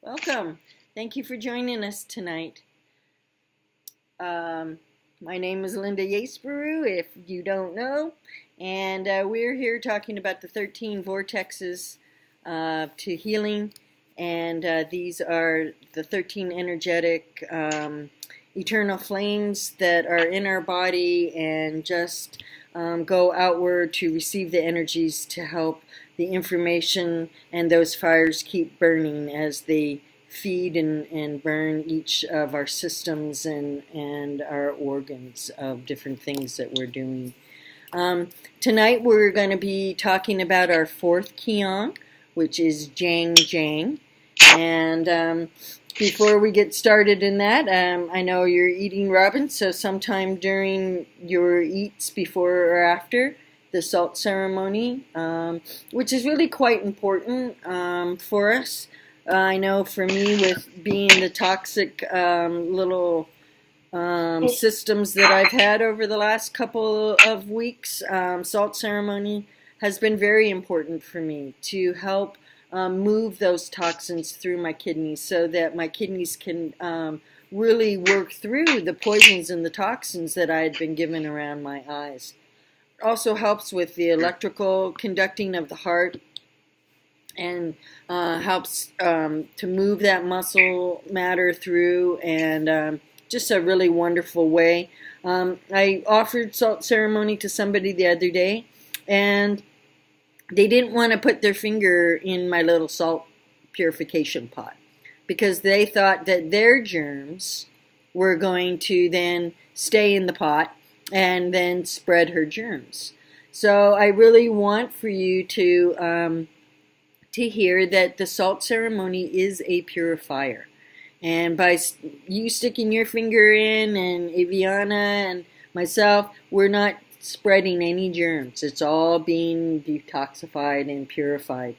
Welcome. Thank you for joining us tonight. My name is Lynda Yraceburu, if you don't know, and we're here talking about the 13 vortexes to healing, and these are the 13 energetic eternal flames that are in our body and just go outward to receive the energies to help the information and those fires keep burning as they feed and burn each of our systems and our organs of different things that we're doing. Tonight we're going to be talking about our 4thKyong, which is jang. And before we get started in that, I know you're eating robin, so sometime during your eats, before or after the salt ceremony, which is really quite important for us. I know for me, with being the toxic little systems that I've had over the last couple of weeks, salt ceremony has been very important for me to help move those toxins through my kidneys so that my kidneys can really work through the poisons and the toxins that I had been given around my eyes. It also helps with the electrical conducting of the heart and helps to move that muscle matter through, and just a really wonderful way. I offered salt ceremony to somebody the other day, and they didn't want to put their finger in my little salt purification pot because they thought that their germs were going to then stay in the pot and then spread her germs. So I really want for you to hear that the salt ceremony is a purifier. And by you sticking your finger in, and Aviana and myself, we're not spreading any germs. It's all being detoxified and purified.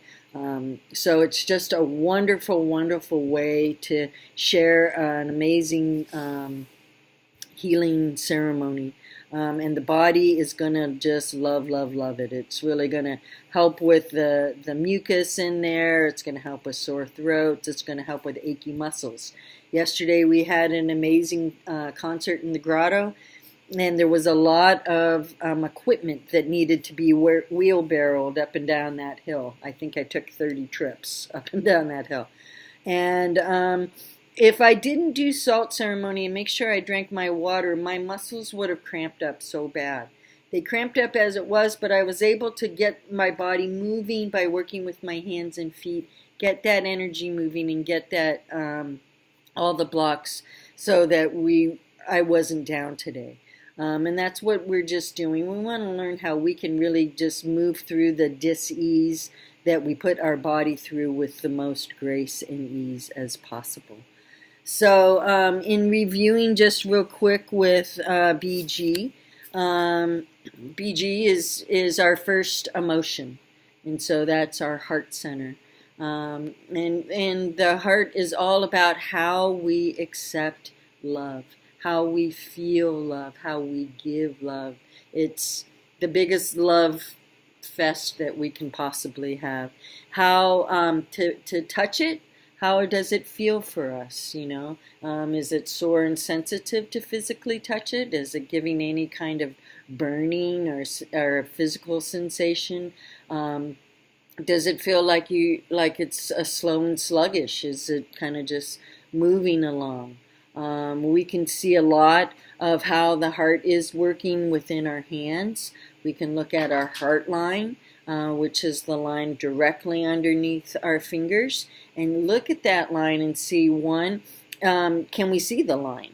So it's just a wonderful, wonderful way to share an amazing healing ceremony. And the body is going to just love it. It's really going to help with the mucus in there. It's going to help with sore throats. It's going to help with achy muscles. Yesterday we had an amazing concert in the grotto, and there was a lot of equipment that needed to be wheelbarrowed up and down that hill. I think I took 30 trips up and down that hill. And if I didn't do salt ceremony and make sure I drank my water, my muscles would have cramped up so bad. They cramped up as it was, but I was able to get my body moving by working with my hands and feet, get that energy moving and get that all the blocks so that I wasn't down today. And that's what we're just doing. We want to learn how we can really just move through the dis-ease that we put our body through with the most grace and ease as possible. So in reviewing just real quick with BG, BG is our first emotion, and so that's our heart center. And the heart is all about how we accept love, how we feel love, how we give love. It's the biggest love fest that we can possibly have. How to touch it. How does it feel for us, Is it sore and sensitive to physically touch it? Is it giving any kind of burning or physical sensation? Does it feel like it's slow and sluggish? Is it kind of just moving along? We can see a lot of how the heart is working within our hands. We can look at our heart line, which is the line directly underneath our fingers, and look at that line and see, can we see the line?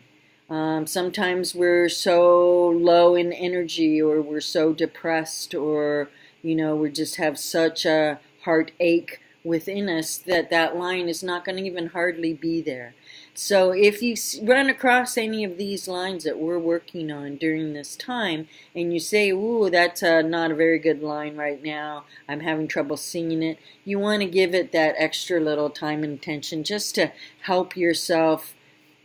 Sometimes we're so low in energy, or we're so depressed, or we just have such a heartache within us that line is not going to even hardly be there. So if you run across any of these lines that we're working on during this time, and you say, ooh, that's not a very good line right now, I'm having trouble seeing it, you want to give it that extra little time and attention just to help yourself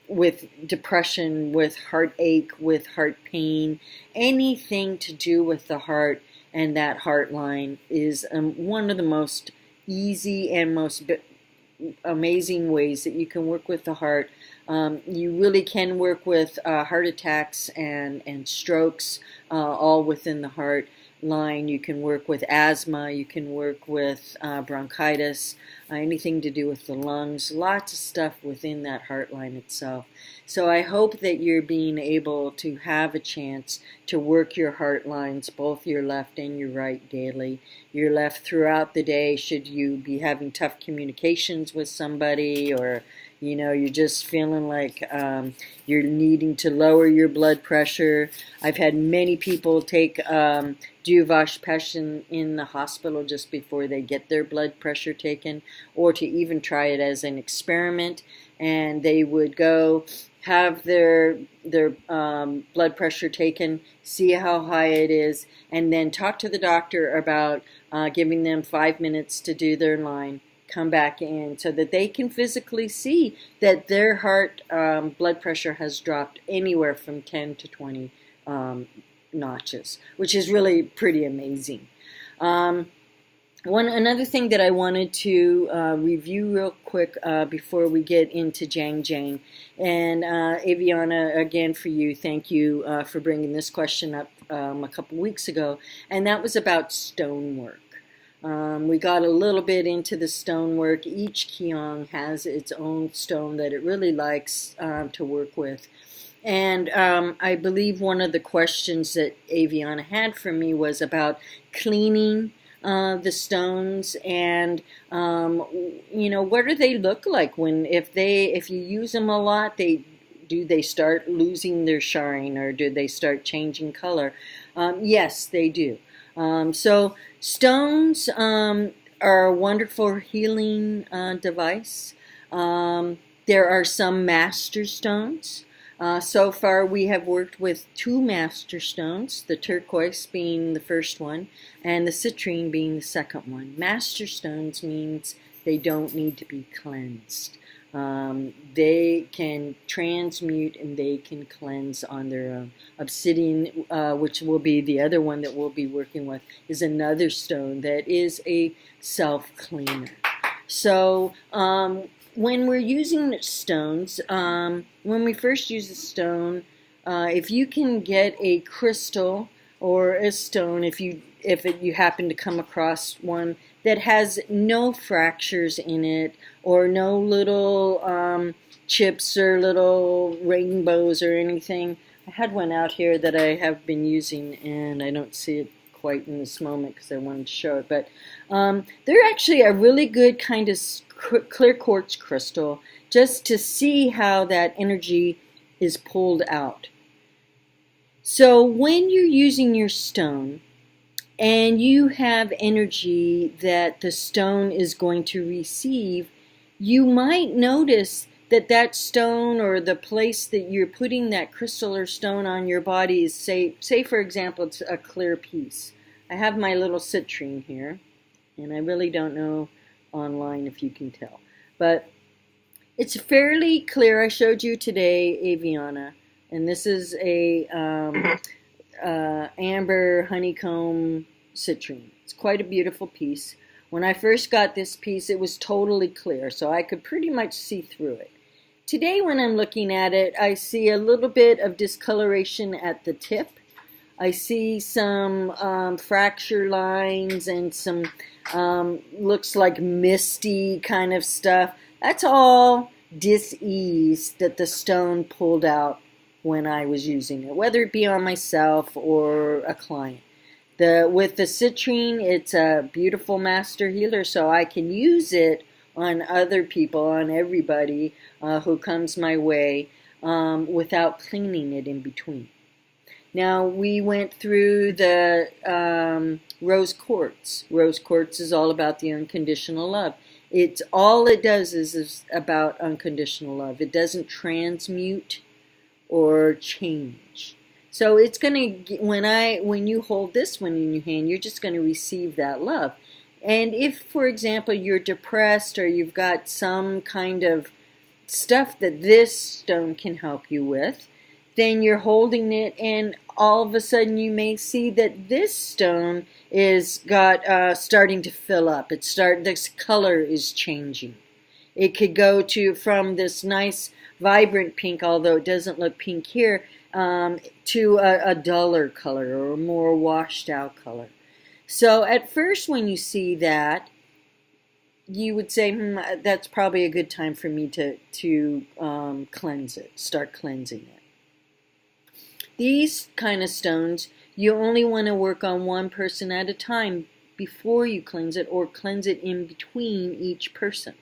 with depression, with heartache, with heart pain. Anything to do with the heart and that heart line is one of the most easy and most amazing ways that you can work with the heart. You really can work with heart attacks and strokes, all within the heart line. You can work with asthma, you can work with bronchitis, anything to do with the lungs, lots of stuff within that heart line itself. So I hope that you're being able to have a chance to work your heart lines, both your left and your right, daily. Your left throughout the day, should you be having tough communications with somebody, or you're just feeling like you're needing to lower your blood pressure. I've had many people take Duvashpeshin in the hospital just before they get their blood pressure taken, or to even try it as an experiment. And they would go have their blood pressure taken, see how high it is, and then talk to the doctor about giving them 5 minutes to do their line, come back in, so that they can physically see that their heart blood pressure has dropped anywhere from 10 to 20 notches, which is really pretty amazing. Another thing that I wanted to review real quick before we get into Jang, and Aviana, again for you, thank you for bringing this question up a couple weeks ago, and that was about stonework. We got a little bit into the stonework. Each Kyong has its own stone that it really likes to work with. And I believe one of the questions that Aviana had for me was about cleaning the stones, and what do they look like if you use them a lot? Do they start losing their shine, or do they start changing color? Yes, they do. So stones are a wonderful healing device. There are some master stones. So far we have worked with 2 master stones, the turquoise being the first one, and the citrine being the second one. Master stones means they don't need to be cleansed. They can transmute and they can cleanse on their own. Obsidian, which will be the other one that we'll be working with, is another stone that is a self-cleaner. So when we're using stones, when we first use a stone, if you can get a crystal or a stone, if you happen to come across one that has no fractures in it, or no little chips or little rainbows or anything. I had one out here that I have been using, and I don't see it quite in this moment because I wanted to show it, but they're actually a really good kind of clear quartz crystal, just to see how that energy is pulled out. So when you're using your stone and you have energy that the stone is going to receive, you might notice that stone, or the place that you're putting that crystal or stone on your body, is, say for example, it's a clear piece. I have my little citrine here, and I really don't know online if you can tell, but it's fairly clear. I showed you today, Aviana, and this is a amber honeycomb citrine. It's quite a beautiful piece. When I first got this piece, it was totally clear, so I could pretty much see through it. Today, when I'm looking at it, I see a little bit of discoloration at the tip. I see some fracture lines and some looks like misty kind of stuff. That's all dis-ease that the stone pulled out when I was using it, whether it be on myself or a client. With the citrine, it's a beautiful master healer, so I can use it on other people, on everybody who comes my way, without cleaning it in between. Now, we went through the rose quartz. Rose quartz is all about the unconditional love. All it does is about unconditional love. It doesn't transmute or change. So it's going to, when you hold this one in your hand, you're just going to receive that love. And if, for example, you're depressed, or you've got some kind of stuff that this stone can help you with, then you're holding it, and all of a sudden you may see that this stone is starting to fill up. This color is changing. It could go from this nice vibrant pink, although it doesn't look pink here, to a duller color or a more washed out color. So at first when you see that, you would say, that's probably a good time for me to cleanse it, start cleansing it. These kind of stones, you only want to work on one person at a time before you cleanse it, or cleanse it in between each person,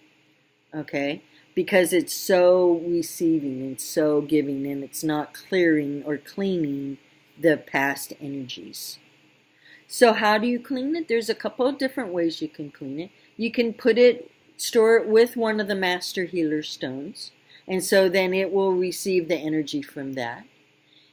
okay? Because it's so receiving and so giving, and it's not clearing or cleaning the past energies. So how do you clean it? There's a couple of different ways you can clean it. You can store it with one of the master healer stones, and so then it will receive the energy from that.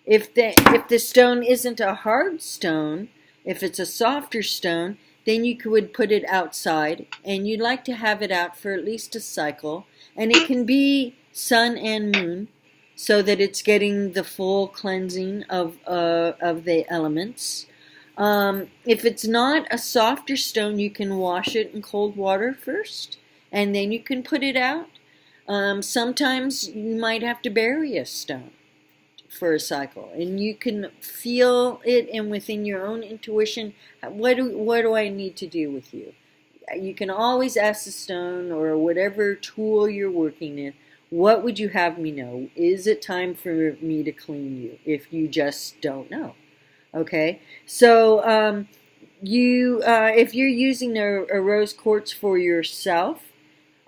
If the stone isn't a hard stone, if it's a softer stone, then you would put it outside, and you'd like to have it out for at least a cycle, and it can be sun and moon, so that it's getting the full cleansing of the elements. If it's not a softer stone, you can wash it in cold water first, and then you can put it out. Sometimes you might have to bury a stone for a cycle, and you can feel it, and within your own intuition, what do I need to do with you? You can always ask the stone or whatever tool you're working in, what would you have me know? Is it time for me to clean you? If you just don't know. Okay, so if you're using a rose quartz for yourself,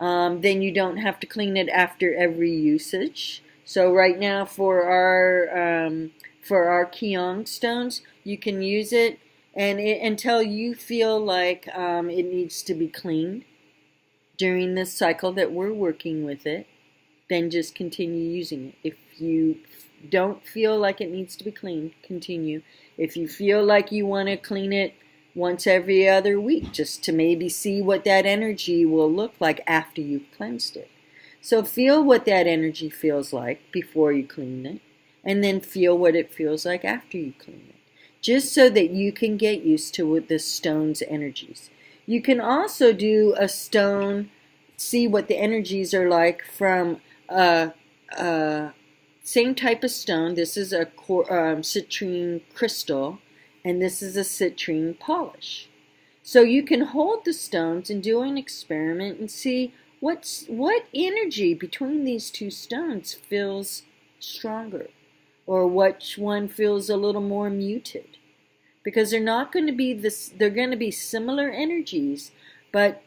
then you don't have to clean it after every usage. So right now for our Kyong stones, you can use it until you feel like it needs to be cleaned during this cycle that we're working with it. Then just continue using it. If you don't feel like it needs to be cleaned, continue. If you feel like you want to clean it once every other week, just to maybe see what that energy will look like after you've cleansed it. So feel what that energy feels like before you clean it, and then feel what it feels like after you clean it, just so that you can get used to the stone's energies. You can also do a stone, see what the energies are like from same type of stone. This is a citrine crystal, and this is a citrine polish. So you can hold the stones and do an experiment and see what energy between these two stones feels stronger, or which one feels a little more muted. Because they're not going to be they're going to be similar energies, but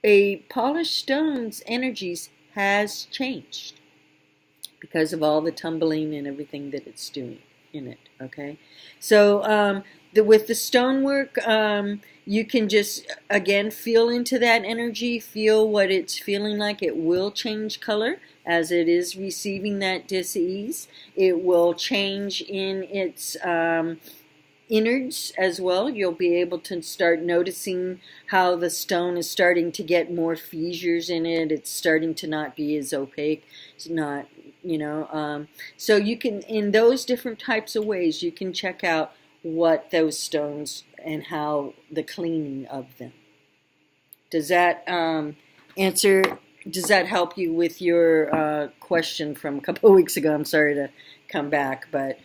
a polished stone's energies has changed because of all the tumbling and everything that it's doing in it, okay? So with the stonework, you can just, again, feel into that energy, feel what it's feeling like. It will change color as it is receiving that dis-ease. It will change in its innards as well. You'll be able to start noticing how the stone is starting to get more fissures in it. It's starting to not be as opaque. It's not, so you can, in those different types of ways, you can check out what those stones and how the cleaning of them. Does that does that help you with your question from a couple of weeks ago? I'm sorry to come back, but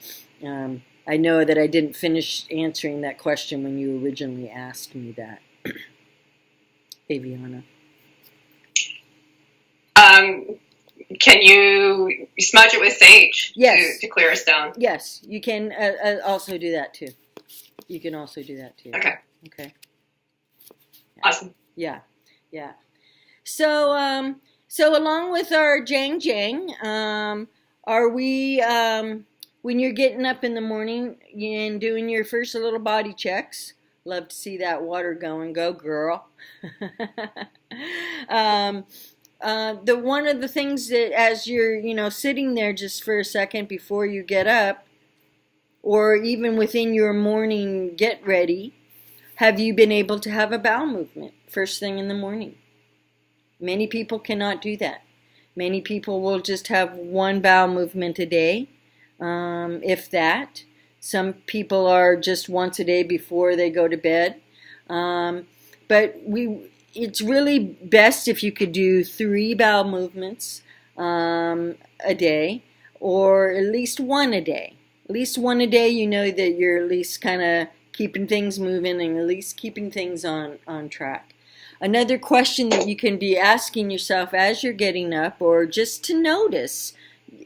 I know that I didn't finish answering that question when you originally asked me that. Aviana. Can you smudge it with sage? Yes. To clear a stone? Yes, you can also do that too. You can also do that too. Okay. Okay. Yeah. Awesome. Yeah. Yeah. So so along with our jang, are we when you're getting up in the morning and doing your first little body checks? Love to see that water going. Go, girl. One of the things that as you're sitting there just for a second before you get up, or even within your morning get ready, have you been able to have a bowel movement first thing in the morning? Many people cannot do that. Many people will just have one bowel movement a day, if that. Some people are just once a day before they go to bed. But it's really best if you could do 3 bowel movements a day, or at least one a day. At least one a day, you know that you're at least kind of keeping things moving and at least keeping things on track. Another question that you can be asking yourself as you're getting up, or just to notice,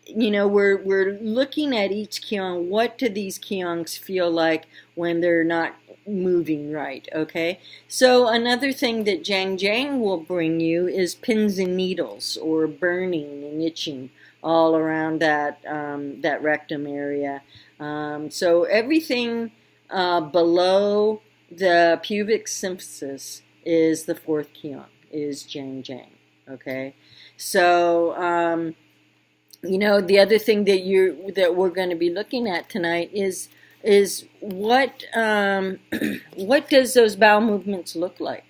you know, we're looking at each Kyong. What do these Kyongs feel like when they're not moving right? Okay, so another thing that jang will bring you is pins and needles, or burning and itching all around that that rectum area. So everything below the pubic symphysis is the 4thKyong, is jang. Okay, so you know, the other thing that we're going to be looking at tonight is what what does those bowel movements look like?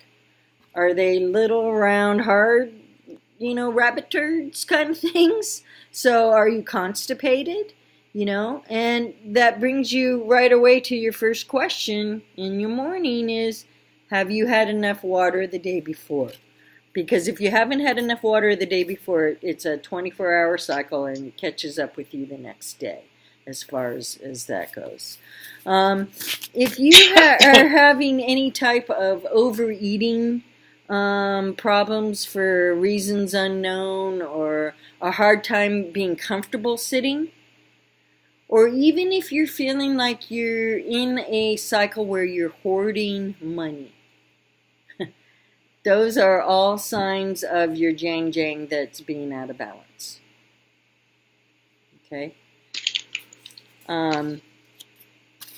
Are they little, round, hard, you know, rabbit turds kind of things? So are you constipated? You know, and that brings you right away to your first question in your morning is, have you had enough water the day before? Because if you haven't had enough water the day before, it's a 24-hour cycle and it catches up with you the next day, as far as that goes. If you are having any type of overeating problems for reasons unknown, or a hard time being comfortable sitting, or even if you're feeling like you're in a cycle where you're hoarding money, those are all signs of your jang that's being out of balance. Okay.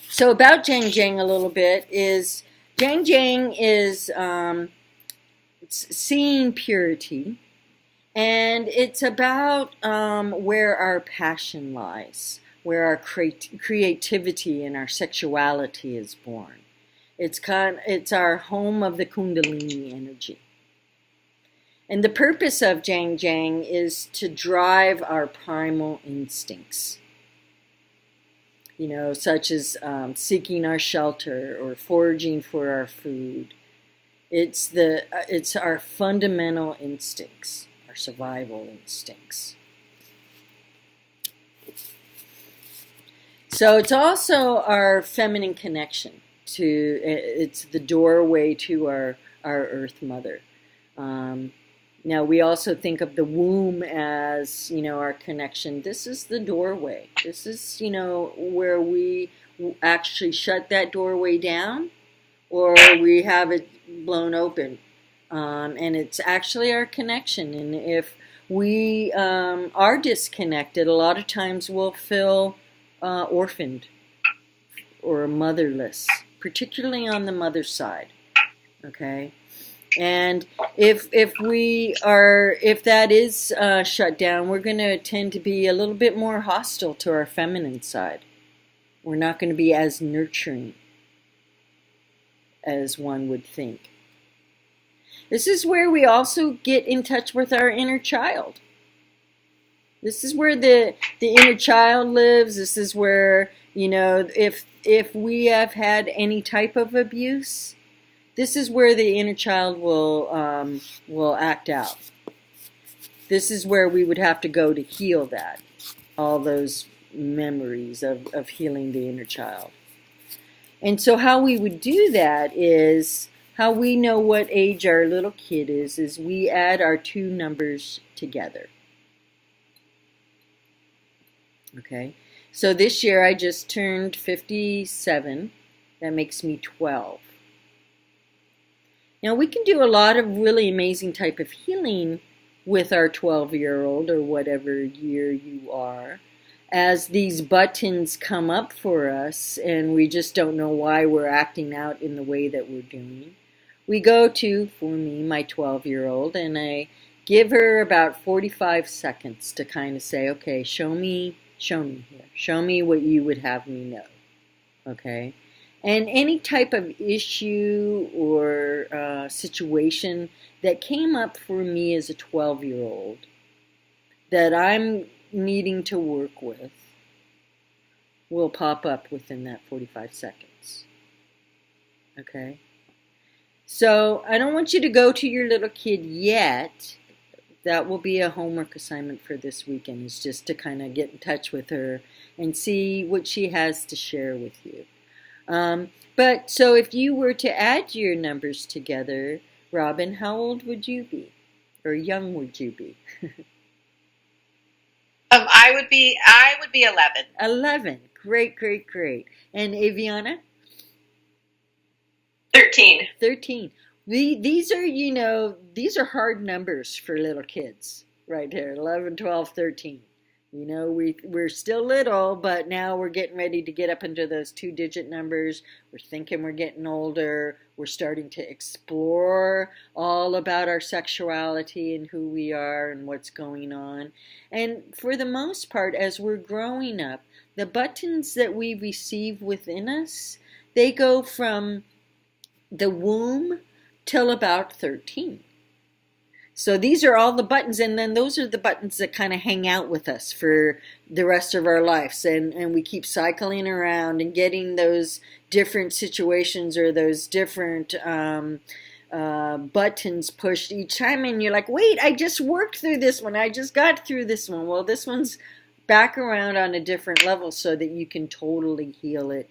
So about jang a little bit is, jang is it's seeing purity, and it's about where our passion lies, where our creativity and our sexuality is born. It's our home of the Kundalini energy. And the purpose of jang is to drive our primal instincts, you know, such as seeking our shelter or foraging for our food. It's our fundamental instincts, our survival instincts. So it's also our feminine connection to, it's the doorway to our Earth Mother. Now we also think of the womb as, you know, our connection. This is the doorway. This is, you know, where we actually shut that doorway down, or we have it blown open. And it's actually our connection. And if we are disconnected, a lot of times we'll feel orphaned or motherless, particularly on the mother's side. Okay, and if that is shut down, we're going to tend to be a little bit more hostile to our feminine side. We're not going to be as nurturing as one would think. This is where we also get in touch with our inner child. This is where the inner child lives. This is where, you know, if we have had any type of abuse, this is where the inner child will act out. This is where we would have to go to heal that, all those memories of healing the inner child. And so how we would do that is, how we know what age our little kid is we add our two numbers together. Okay, so this year I just turned 57. That makes me 12. Now we can do a lot of really amazing type of healing with our 12-year-old, or whatever year you are, as these buttons come up for us and we just don't know why we're acting out in the way that we're doing. We go to, for me, my 12-year-old, and I give her about 45 seconds to kind of say, okay, show me here. Show me what you would have me know. Okay? And any type of issue or situation that came up for me as a 12-year-old that I'm needing to work with will pop up within that 45 seconds. Okay? So I don't want you to go to your little kid yet. That will be a homework assignment for this weekend, is just to kind of get in touch with her and see what she has to share with you. But so if you were to add your numbers together, Robin, how old would you be? Or young would you be? I would be 11. 11. Great, great, great. And Aviana? 13. 13. These are, these are hard numbers for little kids right here. 11, 12, 13. We're still little, but now we're getting ready to get up into those 2-digit numbers. We're thinking we're getting older. We're starting to explore all about our sexuality and who we are and what's going on. And for the most part, as we're growing up, the buttons that we receive within us, they go from the womb till about 13. So these are all the buttons, and then those are the buttons that kind of hang out with us for the rest of our lives. And we keep cycling around and getting those different situations or those different buttons pushed each time. And you're like, wait, I just worked through this one. I just got through this one. Well, this one's back around on a different level so that you can totally heal it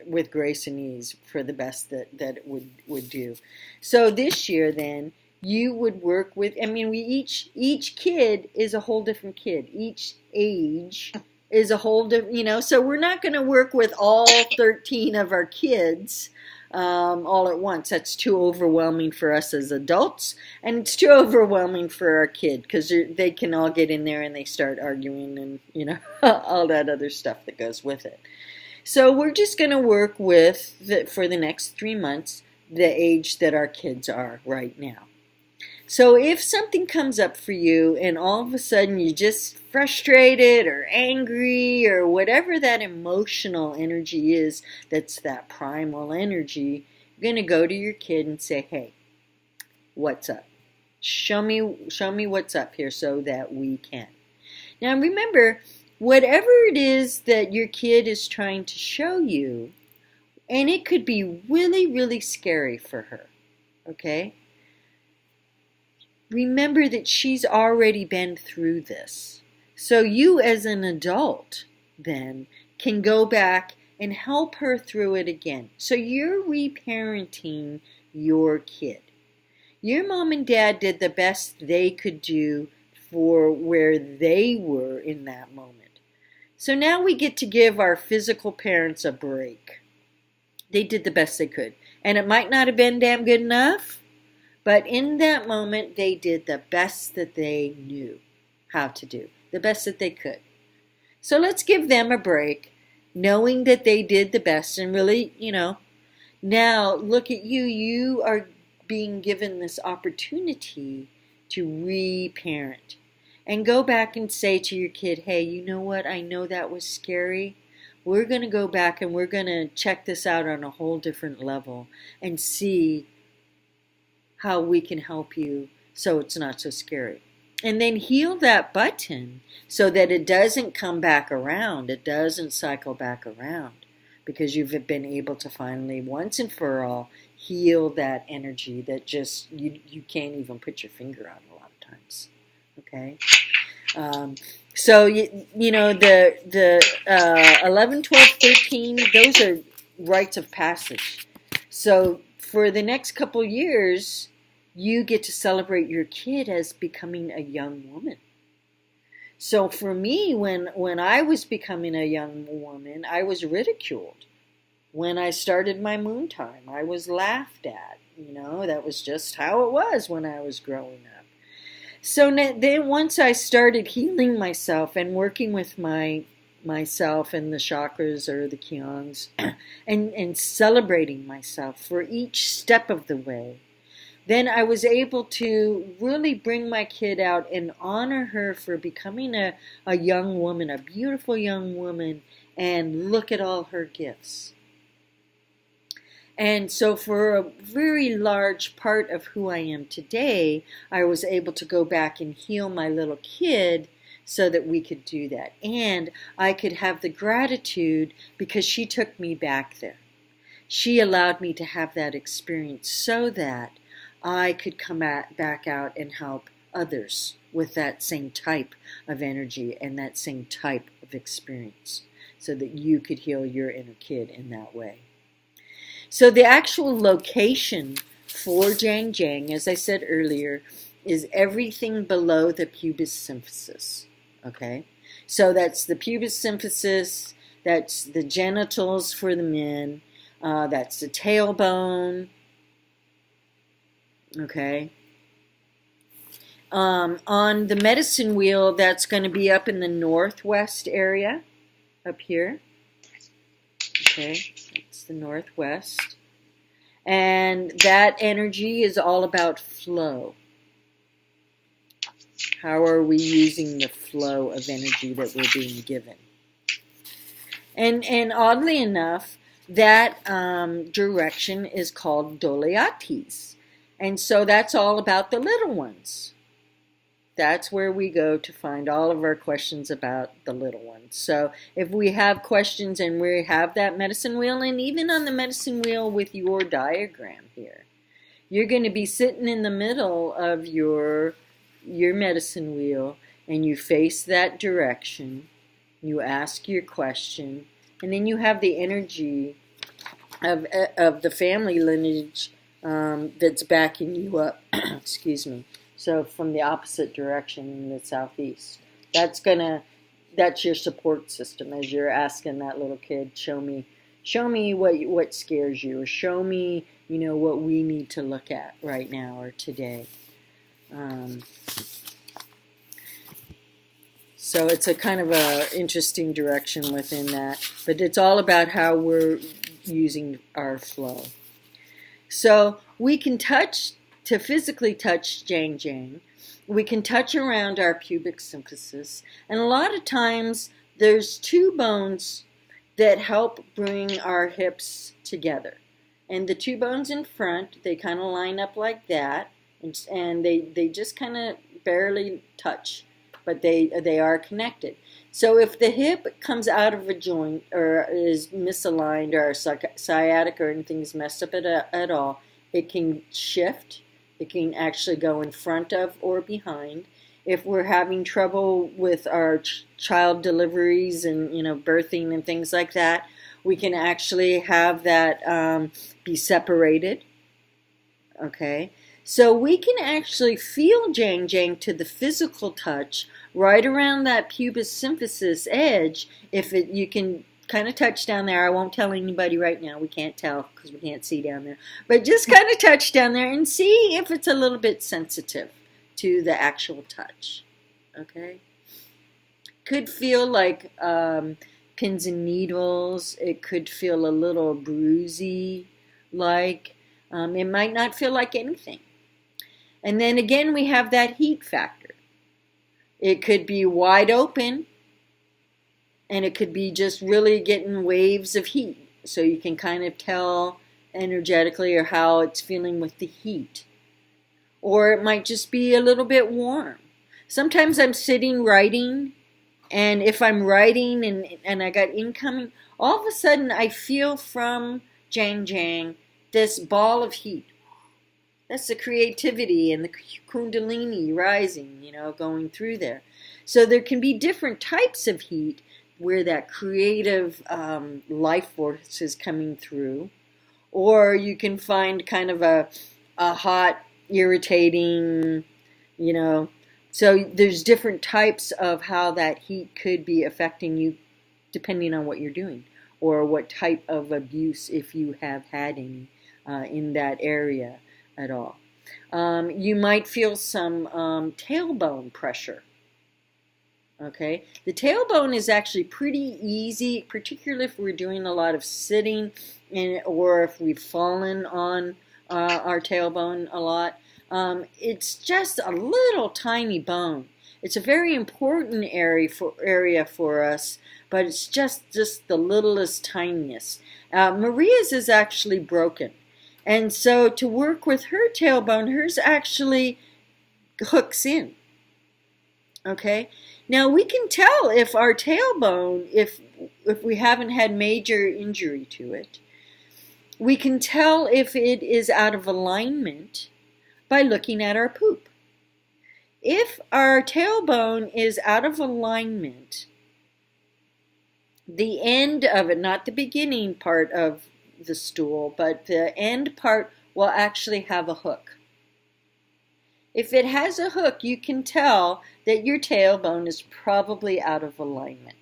with grace and ease for the best that it would do. So this year then, you would work with, each kid is a whole different kid. Each age is a whole different, so we're not going to work with all 13 of our kids all at once. That's too overwhelming for us as adults, and it's too overwhelming for our kid, because they can all get in there and they start arguing and, all that other stuff that goes with it. So we're just going to work with, for the next 3 months, the age that our kids are right now. So if something comes up for you and all of a sudden you're just frustrated or angry or whatever that emotional energy is, that's that primal energy, you're going to go to your kid and say, hey, what's up? Show me what's up here so that we can. Now remember, whatever it is that your kid is trying to show you, and it could be really, really scary for her, okay? Remember that she's already been through this. So you as an adult then can go back and help her through it again. So you're reparenting your kid. Your mom and dad did the best they could do for where they were in that moment. So now we get to give our physical parents a break. They did the best they could. And it might not have been damn good enough, but in that moment, they did the best that they knew how to do, the best that they could. So let's give them a break, knowing that they did the best. And really, now look at you. You are being given this opportunity to reparent. And go back and say to your kid, hey, you know what? I know that was scary. We're going to go back and we're going to check this out on a whole different level and see how we can help you so it's not so scary. And then heal that button so that it doesn't come back around. It doesn't cycle back around, because you've been able to finally, once and for all, heal that energy that just you can't even put your finger on a lot of times. Okay, so the 11, 12, 13, those are rites of passage. So for the next couple years, you get to celebrate your kid as becoming a young woman. So for me, when I was becoming a young woman, I was ridiculed. When I started my moon time, I was laughed at. That was just how it was when I was growing up. So then once I started healing myself and working with myself and the chakras or the Kyongs and celebrating myself for each step of the way, then I was able to really bring my kid out and honor her for becoming a young woman, a beautiful young woman, and look at all her gifts. And so for a very large part of who I am today, I was able to go back and heal my little kid so that we could do that. And I could have the gratitude because she took me back there. she allowed me to have that experience so that I could come back out and help others with that same type of energy and that same type of experience, so that you could heal your inner kid in that way. So the actual location for jang, as I said earlier, is everything below the pubis symphysis. Okay? So that's the pubis symphysis, that's the genitals for the men, that's the tailbone. Okay? On the medicine wheel, that's going to be up in the northwest area, up here. Okay, it's the northwest. And that energy is all about flow. How are we using the flow of energy that we're being given? And oddly enough, that direction is called Doleates. And so that's all about the little ones. That's where we go to find all of our questions about the little ones. So if we have questions and we have that medicine wheel, and even on the medicine wheel with your diagram here, you're going to be sitting in the middle of your medicine wheel, and you face that direction. You ask your question, and then you have the energy of the family lineage that's backing you up. Excuse me. So from the opposite direction in the southeast, that's your support system as you're asking that little kid, show me what scares you, or show me, what we need to look at right now or today. So it's a kind of a interesting direction within that, but it's all about how we're using our flow. So we can to physically touch jang, we can touch around our pubic symphysis, and a lot of times there's two bones that help bring our hips together. And the two bones in front, they kind of line up like that, and they just kind of barely touch, but they are connected. So if the hip comes out of a joint or is misaligned, or sciatic or anything's messed up at all, it can shift. It can actually go in front of or behind. If we're having trouble with our child deliveries and birthing and things like that, we can actually have that be separated. Okay, so we can actually feel jang to the physical touch right around that pubis symphysis edge. You can kind of touch down there. I won't tell anybody right now. We can't tell because we can't see down there. But just kind of touch down there and see if it's a little bit sensitive to the actual touch. Okay? Could feel like pins and needles. It could feel a little bruisey like. It might not feel like anything. And then again, we have that heat factor. It could be wide open, and it could be just really getting waves of heat. So you can kind of tell energetically or how it's feeling with the heat. Or it might just be a little bit warm. Sometimes I'm sitting writing, and if I'm writing and I got incoming, all of a sudden I feel from jang this ball of heat. That's the creativity and the kundalini rising, going through there. So there can be different types of heat where that creative life force is coming through. Or you can find kind of a hot, irritating, So there's different types of how that heat could be affecting you depending on what you're doing, or what type of abuse, if you have had any, in that area at all. You might feel some tailbone pressure. Okay, the tailbone is actually pretty easy, particularly if we're doing a lot of sitting, or if we've fallen on our tailbone a lot. It's just a little tiny bone. It's a very important area for us, but it's just the littlest, tiniest. Maria's is actually broken, and so to work with her tailbone, hers actually hooks in. Okay. Now we can tell if our tailbone, if we haven't had major injury to it, We can tell if it is out of alignment by looking at our poop. If our tailbone is out of alignment, the end of it, not the beginning part of the stool, but the end part will actually have a hook. If it has a hook, you can tell that your tailbone is probably out of alignment.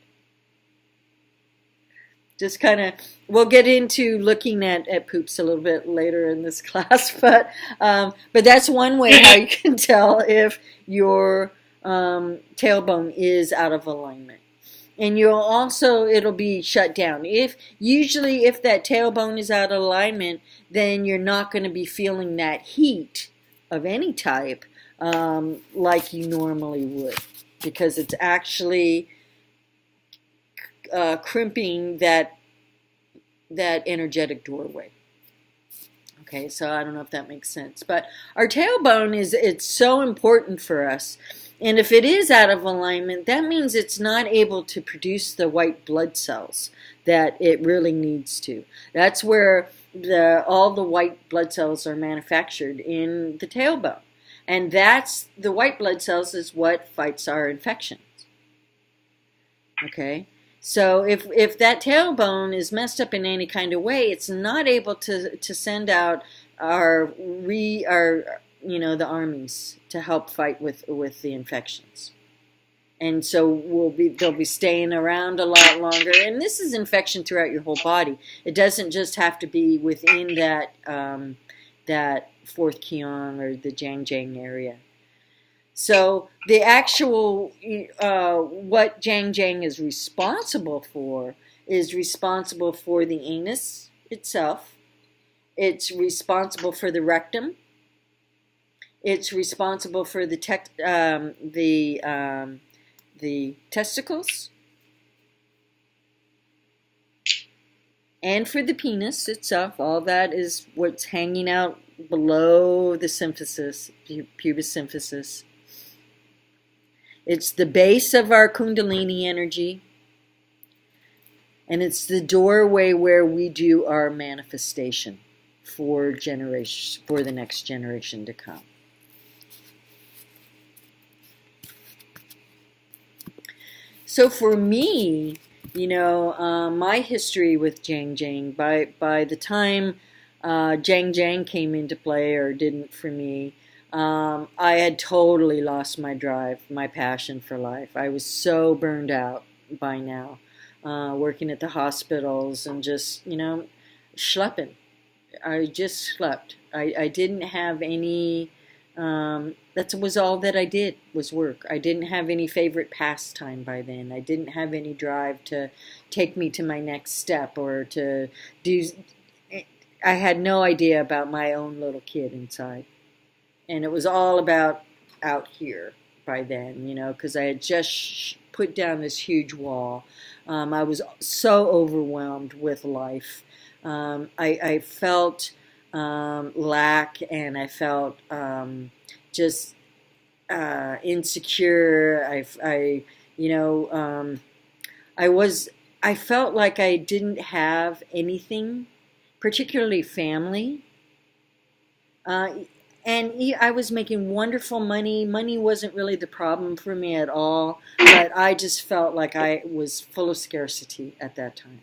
Just kind of, we'll get into looking at poops a little bit later in this class, but that's one way how you can tell if your tailbone is out of alignment. And you'll also, it'll be shut down. Usually if that tailbone is out of alignment, then you're not going to be feeling that heat of any type like you normally would, because it's actually crimping that energetic doorway. Okay, so I don't know if that makes sense, but our tailbone it's so important for us. And if it is out of alignment, that means it's not able to produce the white blood cells that it really needs to. That's where all the white blood cells are manufactured, in the tailbone. And that's the white blood cells is what fights our infections. Okay? So if that tailbone is messed up in any kind of way, it's not able to send out the armies to help fight with the infections. And so they'll be staying around a lot longer. And this is infection throughout your whole body. It doesn't just have to be within that 4thKyong or the jang area. So the actual, what jang is responsible for the anus itself. It's responsible for the rectum. It's responsible for the testicles. And for the penis itself. All that is what's hanging out below the symphysis, pubis symphysis. It's the base of our kundalini energy, and it's the doorway where we do our manifestation for the next generation to come. So for me, my history with jang, by the time jang came into play, or didn't for me, I had totally lost my drive, my passion for life. I was so burned out by now, working at the hospitals and just, schlepping. I just slept. I didn't have any, that was all that I did, was work. I didn't have any favorite pastime by then. I didn't have any drive to take me to my next step or to do, I had no idea about my own little kid inside. And it was all about out here by then, because I had just put down this huge wall. I was so overwhelmed with life. I felt lack, and I felt just insecure. I felt like I didn't have anything, particularly family. And I was making wonderful money. Money wasn't really the problem for me at all, but I just felt like I was full of scarcity at that time.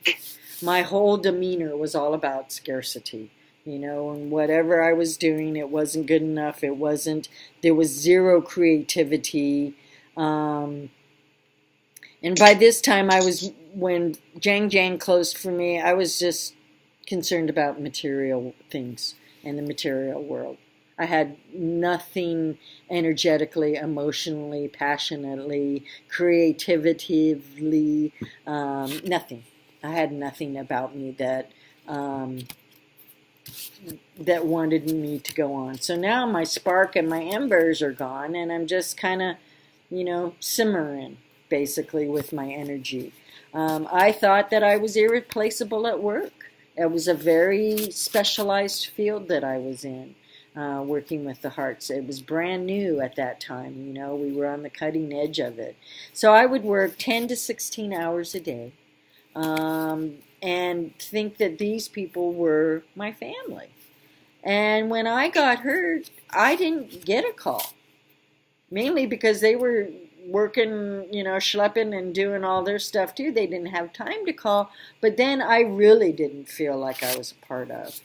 My whole demeanor was all about scarcity, and whatever I was doing, it wasn't good enough. There was zero creativity. And by this time, when jang closed for me, I was just concerned about material things and the material world. I had nothing energetically, emotionally, passionately, creatively, nothing. I had nothing about me that wanted me to go on. So now my spark and my embers are gone, and I'm just kind of, simmering, basically, with my energy. I thought that I was irreplaceable at work. It was a very specialized field that I was in. Working with the hearts. It was brand new at that time, we were on the cutting edge of it. So I would work 10 to 16 hours a day. and think that these people were my family. And when I got hurt, I didn't get a call, mainly because they were working, schlepping and doing all their stuff too. They didn't have time to call, but then I really didn't feel like I was a part of.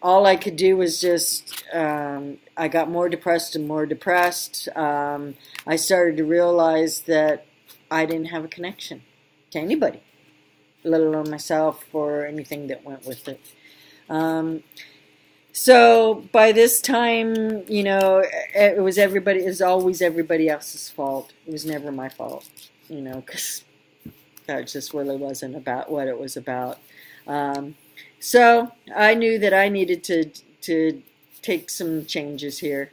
All I could do was just, I got more depressed and more depressed. I started to realize that I didn't have a connection to anybody, let alone myself or anything that went with it. So by this time, it was always everybody else's fault. It was never my fault, because that just really wasn't about what it was about. So I knew that I needed to take some changes here.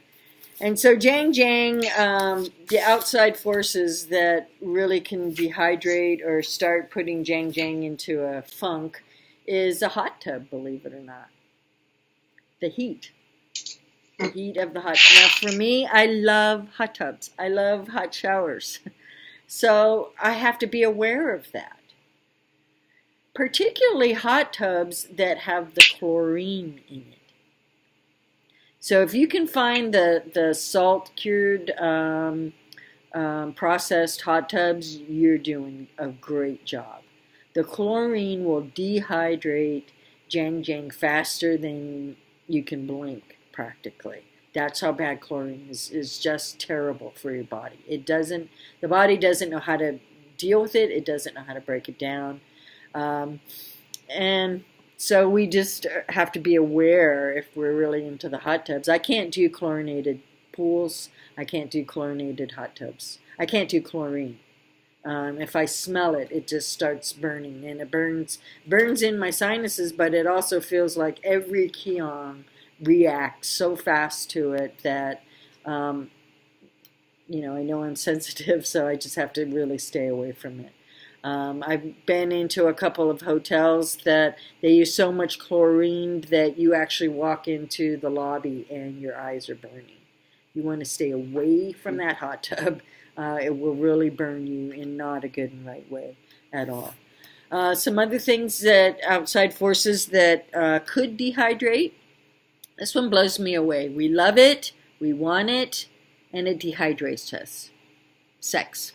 And so jang, the outside forces that really can dehydrate or start putting jang into a funk is a hot tub, believe it or not. The heat of the hot tub. Now for me, I love hot tubs. I love hot showers. So I have to be aware of that. Particularly hot tubs that have the chlorine in it. So if you can find the salt-cured processed hot tubs, you're doing a great job. The chlorine will dehydrate jang faster than you can blink, practically. That's how bad chlorine is just terrible for your body. The body doesn't know how to deal with it. It doesn't know how to break it down. And so we just have to be aware if we're really into the hot tubs. I can't do chlorinated pools. I can't do chlorinated hot tubs. I can't do chlorine. If I smell it, it just starts burning, and it burns in my sinuses, but it also feels like every Kyong reacts so fast to it that, I know I'm sensitive, so I just have to really stay away from it. I've been into a couple of hotels that they use so much chlorine that you actually walk into the lobby and your eyes are burning. You want to stay away from that hot tub. It will really burn you in not a good and right way at all. Some other things that outside forces that could dehydrate. This one blows me away. We love it, we want it, and it dehydrates us. Sex.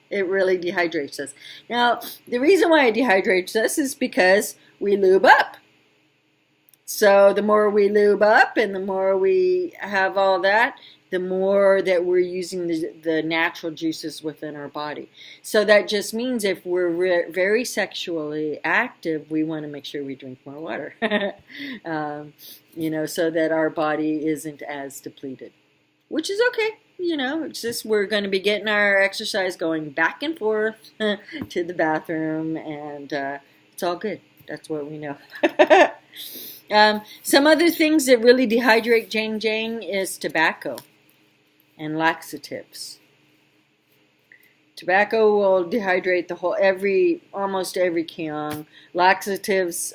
It really dehydrates us. Now, the reason why it dehydrates us is because we lube up. So the more we lube up and the more we have all that, the more that we're using the natural juices within our body. So that just means if we're very sexually active, we want to make sure we drink more water, so that our body isn't as depleted, which is okay. It's just we're going to be getting our exercise going back and forth to the bathroom, and it's all good. That's what we know. Some other things that really dehydrate jang is tobacco and laxatives. Tobacco will dehydrate almost every Kyong. Laxatives,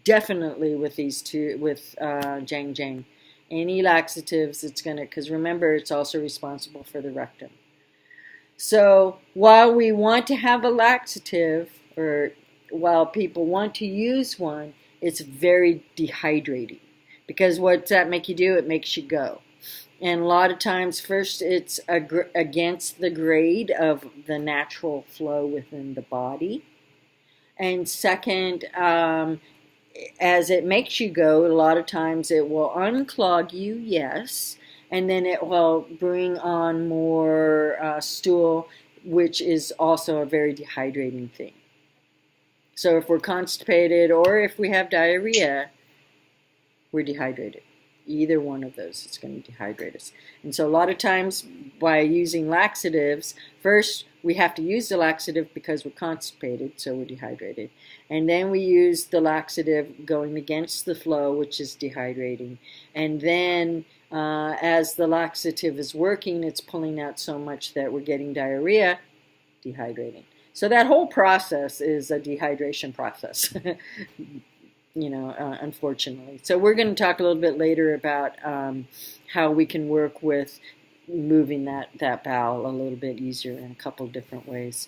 definitely with these two, with jang. Any laxatives, because remember, it's also responsible for the rectum. So while we want to have a laxative, or while people want to use one, it's very dehydrating. Because what's that make you do? It makes you go. And a lot of times, first, it's against the grade of the natural flow within the body. And second, as it makes you go, a lot of times it will unclog you, yes, and then it will bring on more stool, which is also a very dehydrating thing. So if we're constipated or if we have diarrhea, we're dehydrated. Either one of those is going to dehydrate us. And so a lot of times by using laxatives, first we have to use the laxative because we're constipated, so we're dehydrated. And then we use the laxative going against the flow, which is dehydrating. And then as the laxative is working, it's pulling out so much that we're getting diarrhea, dehydrating. So that whole process is a dehydration process. Unfortunately. So we're going to talk a little bit later about how we can work with moving that bowel a little bit easier in a couple different ways.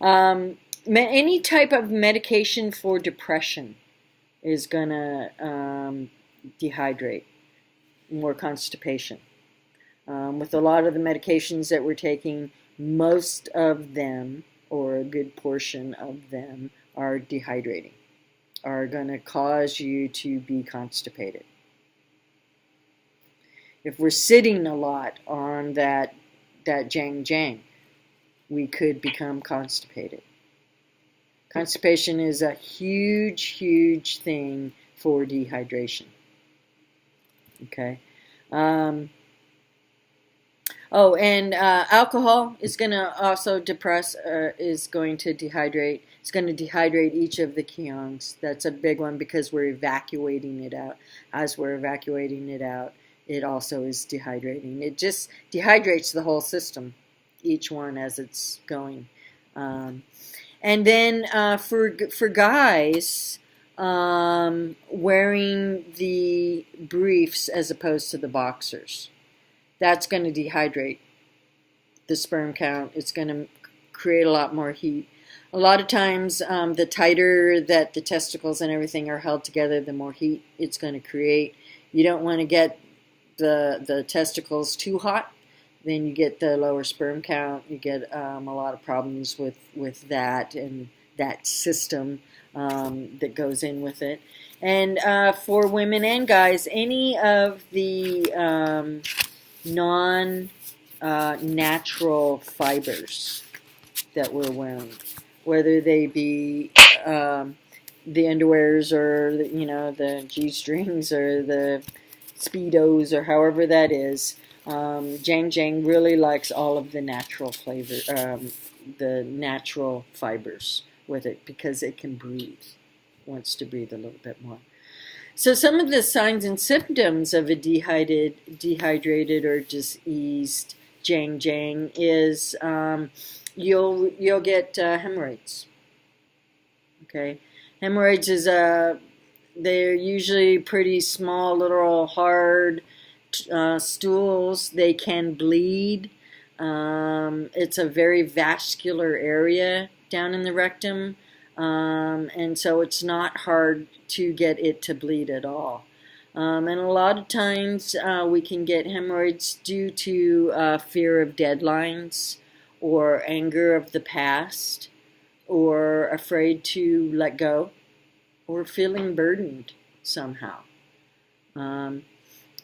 Any type of medication for depression is going to dehydrate, more constipation. With a lot of the medications that we're taking, most of them, or a good portion of them, are dehydrating, are going to cause you to be constipated. If we're sitting a lot on that jang, we could become constipated. Constipation is a huge, huge thing for dehydration. Okay. Alcohol is going to also depress, is going to dehydrate. It's going to dehydrate each of the Kyongs. That's a big one because we're evacuating it out. As we're evacuating it out, it also is dehydrating. It just dehydrates the whole system, each one as it's going. And then for guys, wearing the briefs as opposed to the boxers, that's going to dehydrate the sperm count. It's going to create a lot more heat. A lot of times, the tighter that the testicles and everything are held together, the more heat it's going to create. You don't want to get the testicles too hot. Then you get the lower sperm count. You get a lot of problems with that and that system that goes in with it. And for women and guys, any of the non-natural fibers that we're wearing, whether they be the underwears or the G-strings or the Speedos or however that is, Jang really likes all of the natural flavor, the natural fibers with it because it can breathe, wants to breathe a little bit more. So some of the signs and symptoms of a dehydrated or diseased jang is you'll get hemorrhoids. Okay, hemorrhoids is they're usually pretty small, little hard stools. They can bleed. It's a very vascular area down in the rectum, and so it's not hard to get it to bleed at all. And a lot of times we can get hemorrhoids due to fear of deadlines or anger of the past or afraid to let go or feeling burdened somehow.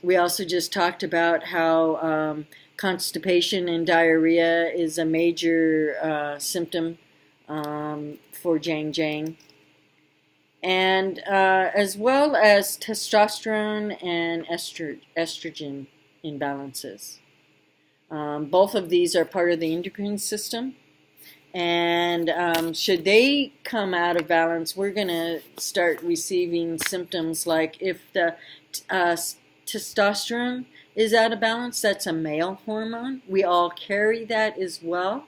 We also just talked about how constipation and diarrhea is a major symptom for jang, and as well as testosterone and estrogen imbalances. Both of these are part of the endocrine system, and should they come out of balance, we're going to start receiving symptoms like if the testosterone is out of balance. That's a male hormone. We all carry that as well.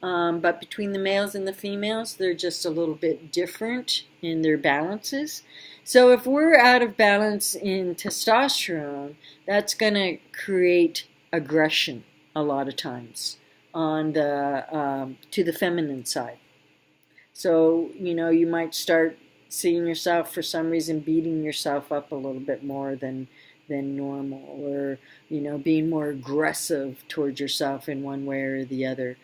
But between the males and the females, they're just a little bit different in their balances. So if we're out of balance in testosterone, that's going to create aggression a lot of times on the to the feminine side. So, you might start seeing yourself for some reason beating yourself up a little bit more than normal, or being more aggressive towards yourself in one way or the other.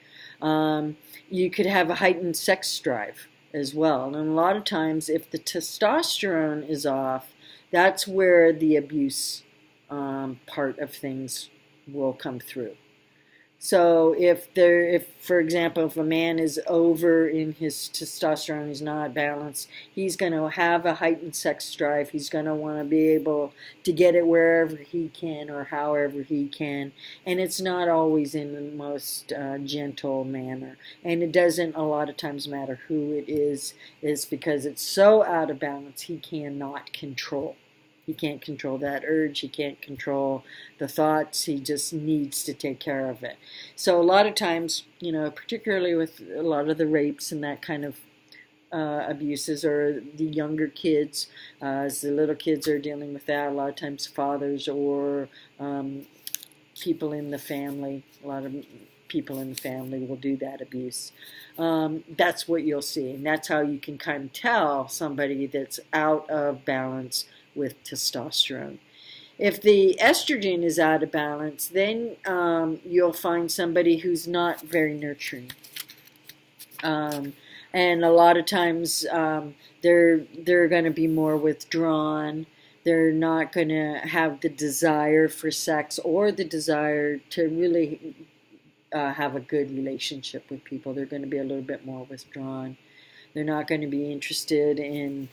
You could have a heightened sex drive as well, and a lot of times if the testosterone is off, that's where the abuse part of things will come through. So if for example, if a man is over in his testosterone, he's not balanced, he's going to have a heightened sex drive. He's going to want to be able to get it wherever he can or however he can. And it's not always in the most gentle manner. And it doesn't a lot of times matter who it is because it's so out of balance he cannot control. He can't control that urge. He can't control the thoughts. He just needs to take care of it. So a lot of times, particularly with a lot of the rapes and that kind of abuses, or the younger kids, as the little kids are dealing with that, a lot of times fathers or people in the family, a lot of people in the family will do that abuse. That's what you'll see, and that's how you can kind of tell somebody that's out of balance with testosterone. If the estrogen is out of balance, then you'll find somebody who's not very nurturing. And a lot of times they're going to be more withdrawn. They're not going to have the desire for sex or the desire to really have a good relationship with people. They're going to be a little bit more withdrawn. They're not going to be interested in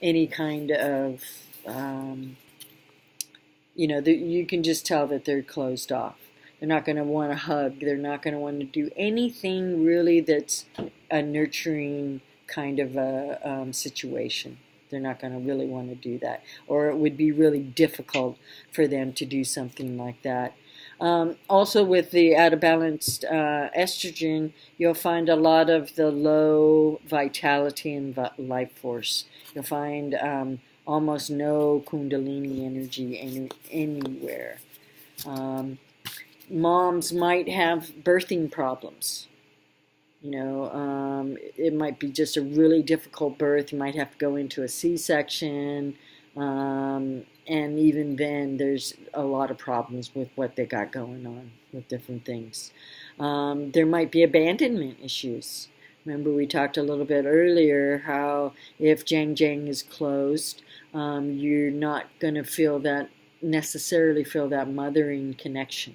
any kind of, you can just tell that they're closed off. They're not going to want to hug. They're not going to want to do anything really that's a nurturing kind of a situation. They're not going to really want to do that. Or it would be really difficult for them to do something like that. Also with the out-of-balanced estrogen, you'll find a lot of the low vitality and life force. You'll find almost no kundalini energy anywhere. Moms might have birthing problems. It might be just a really difficult birth. You might have to go into a C-section. And even then, there's a lot of problems with what they got going on with different things. There might be abandonment issues. Remember we talked a little bit earlier how if jang is closed, you're not going to necessarily feel that mothering connection.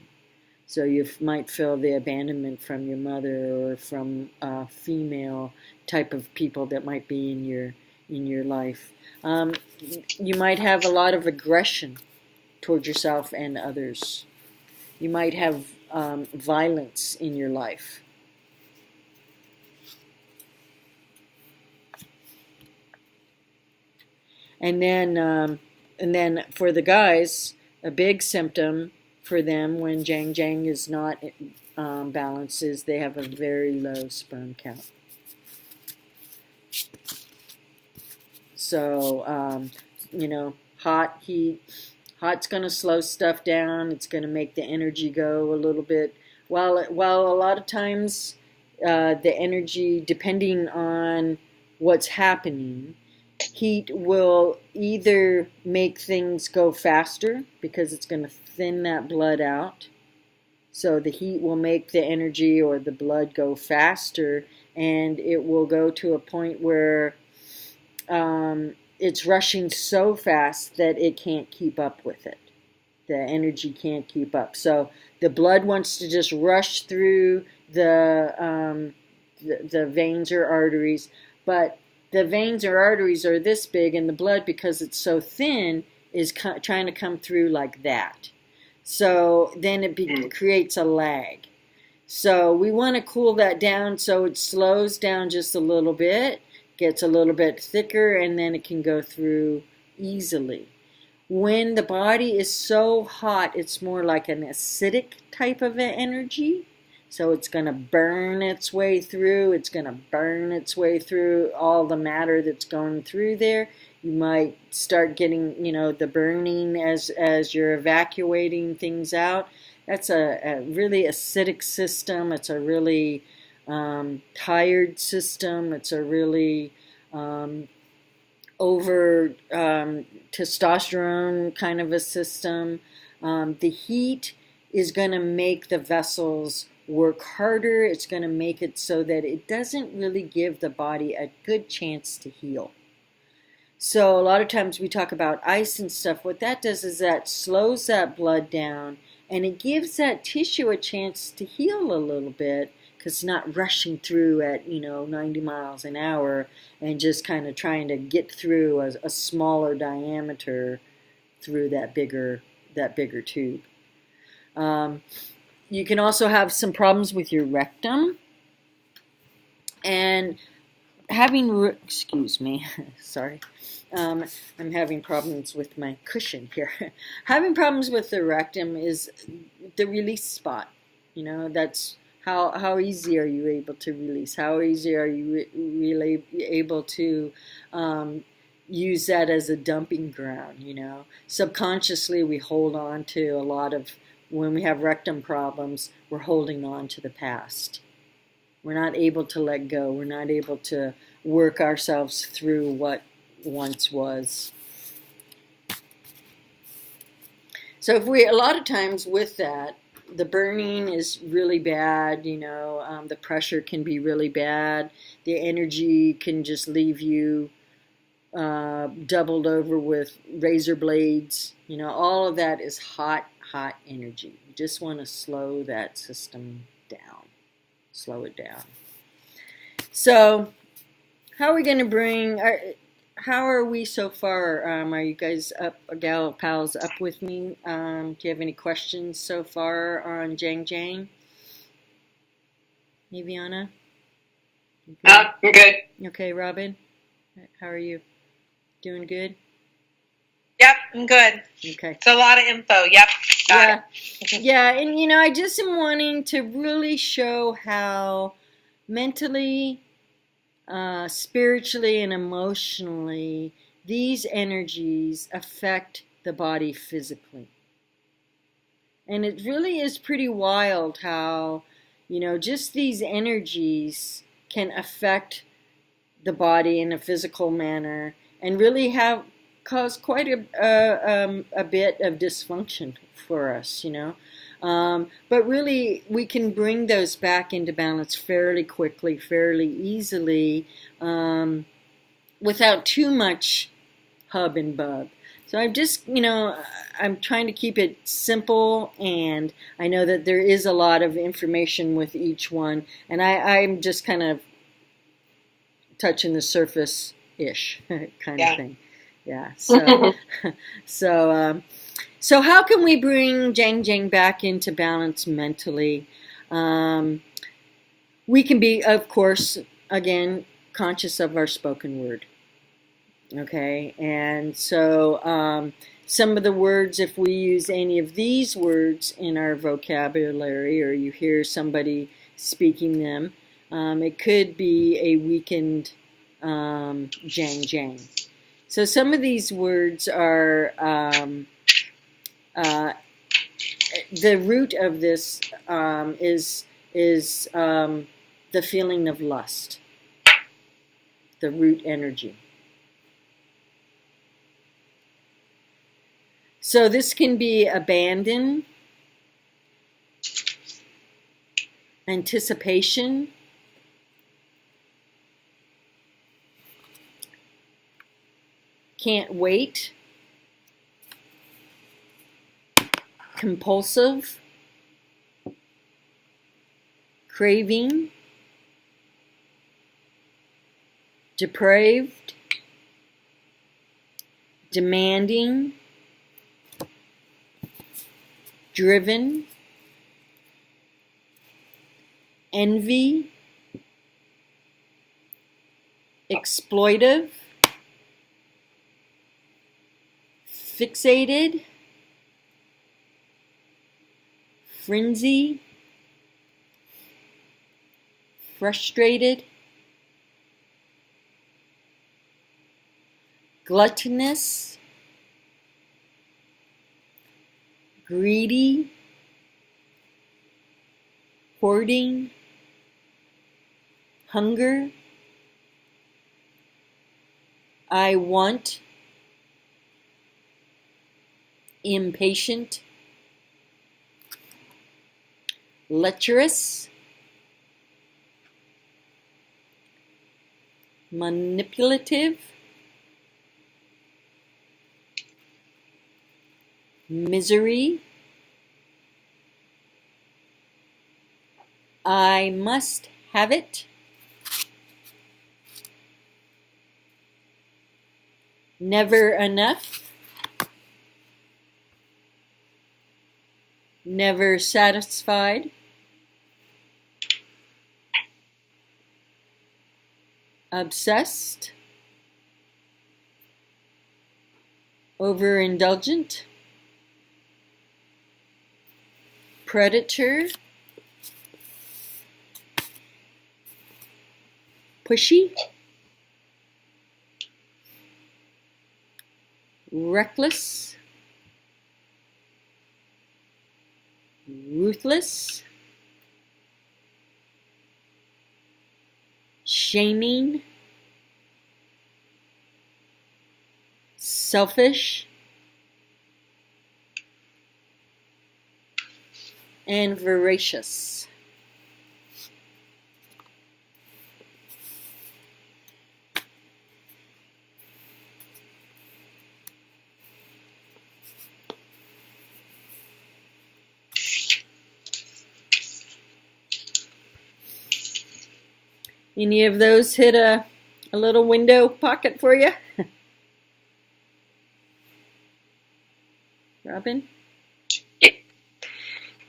So you might feel the abandonment from your mother or from female type of people that might be in your life. You might have a lot of aggression toward yourself and others. You might have violence in your life. And then for the guys, a big symptom for them when jang is not balanced is they have a very low sperm count. So, hot, heat. Hot's going to slow stuff down. It's going to make the energy go a little bit. While a lot of times the energy, depending on what's happening, heat will either make things go faster because it's going to thin that blood out. So the heat will make the energy or the blood go faster, and it will go to a point where it's rushing so fast that it can't keep up with it. The energy can't keep up. So the blood wants to just rush through the veins or arteries, but the veins or arteries are this big, and the blood, because it's so thin, is trying to come through like that. So then it creates a lag. So we want to cool that down so it slows down just a little bit, gets a little bit thicker, and then it can go through easily. When the body is so hot, it's more like an acidic type of energy. So it's going to burn its way through. It's going to burn its way through all the matter that's going through there. You might start getting, the burning as you're evacuating things out. That's a really acidic system. It's a really tired system. It's a really over testosterone kind of a system. The heat is going to make the vessels work harder. It's going to make it so that it doesn't really give the body a good chance to heal. So a lot of times we talk about ice and stuff. What that does is that slows that blood down, and it gives that tissue a chance to heal a little bit, because it's not rushing through at 90 miles an hour and just kind of trying to get through a smaller diameter through that bigger tube. You can also have some problems with your rectum, and excuse me, sorry. I'm having problems with my cushion here. Having problems with the rectum is the release spot. That's how easy are you able to release? How easy are you really able to use that as a dumping ground? Subconsciously we hold on to a lot of when we have rectum problems, we're holding on to the past. We're not able to let go. We're not able to work ourselves through what once was. So if we, a lot of times with that, the burning is really bad, the pressure can be really bad. The energy can just leave you doubled over with razor blades. All of that is hot energy. You just want to slow that system down. Slow it down. So how are we going to bring... How are we so far? Are you guys up, gal pals, up with me? Do you have any questions so far on Jang? Aviana? I'm good. Okay, Robin? How are you? Doing good? Yep, I'm good. Okay. It's a lot of info. Yep. Got it. Yeah, and I just am wanting to really show how mentally, spiritually, and emotionally these energies affect the body physically. And it really is pretty wild how, just these energies can affect the body in a physical manner and really cause quite a bit of dysfunction for us, But really, we can bring those back into balance fairly quickly, fairly easily, without too much hub and bub. So I'm just, I'm trying to keep it simple, and I know that there is a lot of information with each one, and I'm just kind of touching the surface-ish kind of thing. Yeah. So, so how can we bring Jang back into balance mentally? We can be, of course, again, conscious of our spoken word. Okay, and so some of the words, if we use any of these words in our vocabulary, or you hear somebody speaking them, it could be a weakened Jang. So some of these words are, the root of this is the feeling of lust, the root energy. So this can be abandon, anticipation, can't wait, compulsive, craving, depraved, demanding, driven, envy, exploitive, fixated, frenzy, frustrated, gluttonous, greedy, hoarding, hunger, I want, impatient, lecherous, manipulative, misery, I must have it, never enough, never satisfied, obsessed, overindulgent, predator, pushy, reckless, ruthless, shaming, selfish, and voracious. Any of those hit a little window pocket for you? Robin?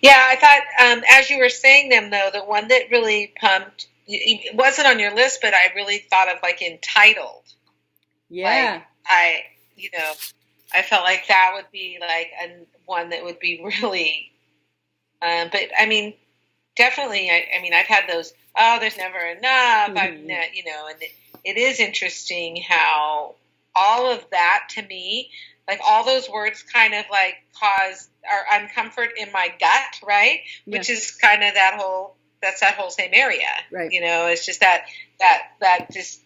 Yeah, I thought as you were saying them, though, the one that really pumped, it wasn't on your list, but I really thought of like entitled. Yeah. Like, I felt like that would be like one that would be really, but I mean, definitely, I've had those, oh, there's never enough, and it is interesting how all of that to me, like all those words kind of like cause our uncomfort in my gut, right? Yeah. Which is kind of that whole same area, right? It's just that just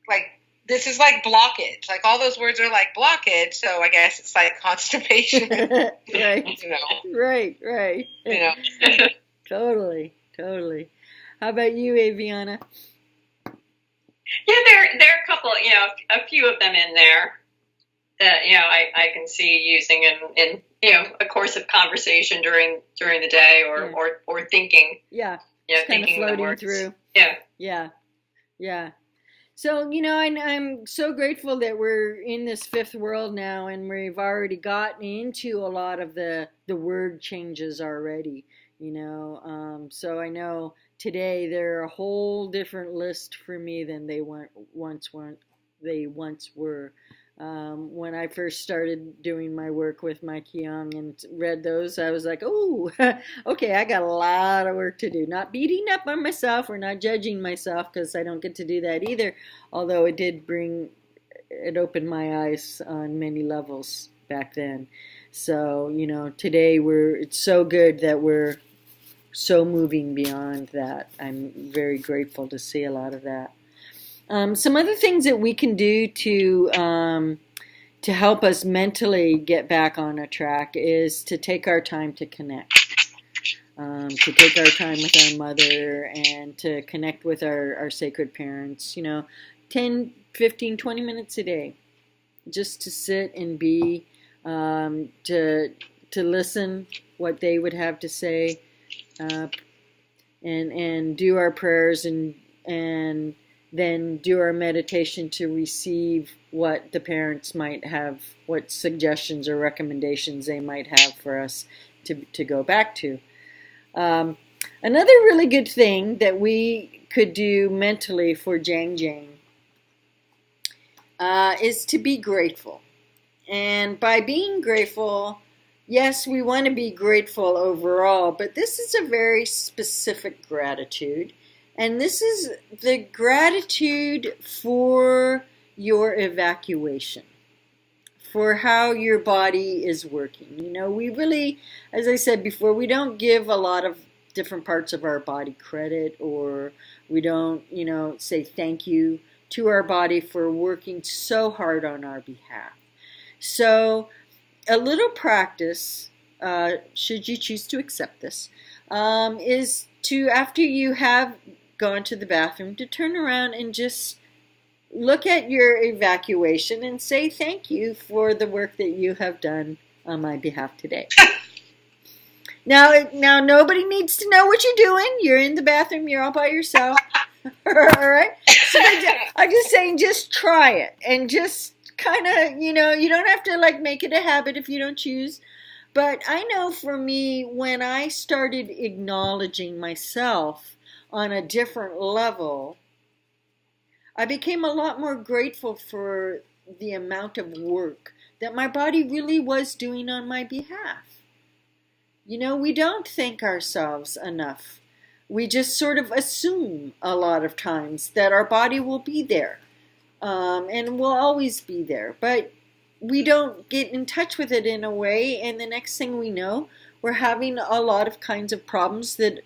like, this is like blockage. Like all those words are like blockage, so I guess it's like constipation. Right. Right. Totally. How about you, Aviana? Yeah, there are a couple, a few of them in there that, I can see using in a course of conversation during the day or thinking. Yeah. Thinking kind of floating words through. Yeah. So, I'm so grateful that we're in this fifth world now, and we've already gotten into a lot of the word changes already, So I know today they're a whole different list for me than they once were. When I first started doing my work with my Kyong and read those, I was like, oh, okay, I got a lot of work to do. Not beating up on myself or not judging myself, because I don't get to do that either, although it opened my eyes on many levels back then. So, today it's so good that we're so moving beyond that. I'm very grateful to see a lot of that. Some other things that we can do to help us mentally get back on a track is to take our time to connect, to take our time with our mother and to connect with our sacred parents, 10, 15, 20 minutes a day, just to sit and be, to listen what they would have to say, and do our prayers and then do our meditation to receive what the parents might have, what suggestions or recommendations they might have for us to go back to. Another really good thing that we could do mentally for Jang is to be grateful. And by being grateful, yes, we want to be grateful overall, but this is a very specific gratitude. And this is the gratitude for your evacuation, for how your body is working. We really, as I said before, we don't give a lot of different parts of our body credit, or we don't, say thank you to our body for working so hard on our behalf. So a little practice, should you choose to accept this, is to, after you have gone to the bathroom, to turn around and just look at your evacuation and say thank you for the work that you have done on my behalf today. Now nobody needs to know what you're doing. You're in the bathroom. You're all by yourself. All right? So I'm just saying, just try it. And just kind of, you don't have to make it a habit if you don't choose. But I know for me, when I started acknowledging myself on a different level, I became a lot more grateful for the amount of work that my body really was doing on my behalf. We don't thank ourselves enough. We just sort of assume a lot of times that our body will be there, and will always be there. But we don't get in touch with it in a way, and the next thing we know, we're having a lot of kinds of problems that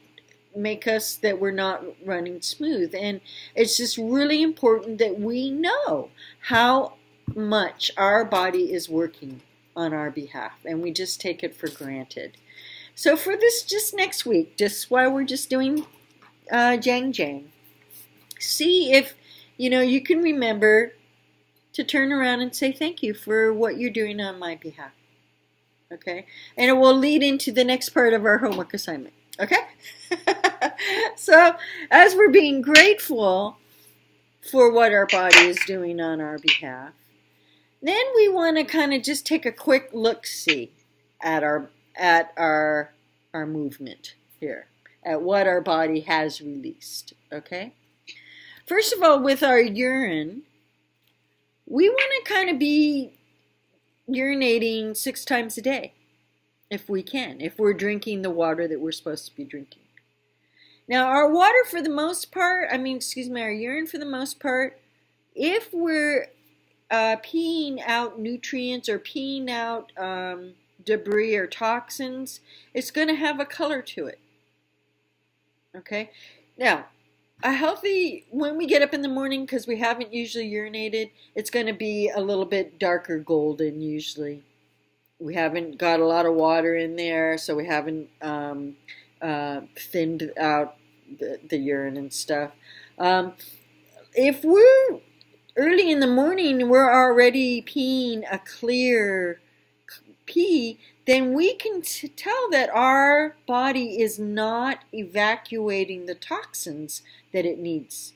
make us that we're not running smooth. And it's just really important that we know how much our body is working on our behalf, and we just take it for granted. So for this just next week, just while we're just doing jang, see if you can remember to turn around and say thank you for what you're doing on my behalf. Okay? And it will lead into the next part of our homework assignment. Okay? So, as we're being grateful for what our body is doing on our behalf, then we want to kind of just take a quick look-see at our movement here, at what our body has released. Okay? First of all, with our urine, we want to kind of be urinating 6 times a day, if we can, if we're drinking the water that we're supposed to be drinking. Now, our water for the most part, our urine for the most part, if we're peeing out nutrients or peeing out debris or toxins, it's going to have a color to it. Okay? Now, when we get up in the morning, because we haven't usually urinated, it's going to be a little bit darker golden usually. We haven't got a lot of water in there, so we haven't thinned out the urine and stuff. If we're early in the morning, we're already peeing a clear pee, then we can tell that our body is not evacuating the toxins that it needs.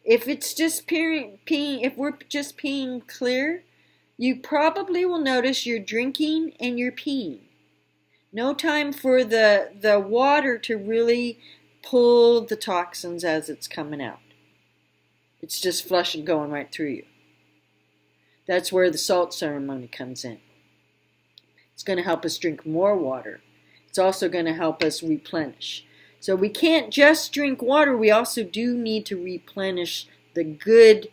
If it's just if we're just peeing clear, you probably will notice you're drinking and you're peeing. No time for the water to really pull the toxins as it's coming out. It's just flushing, going right through you. That's where the salt ceremony comes in. It's going to help us drink more water. It's also going to help us replenish. So we can't just drink water. We also do need to replenish the good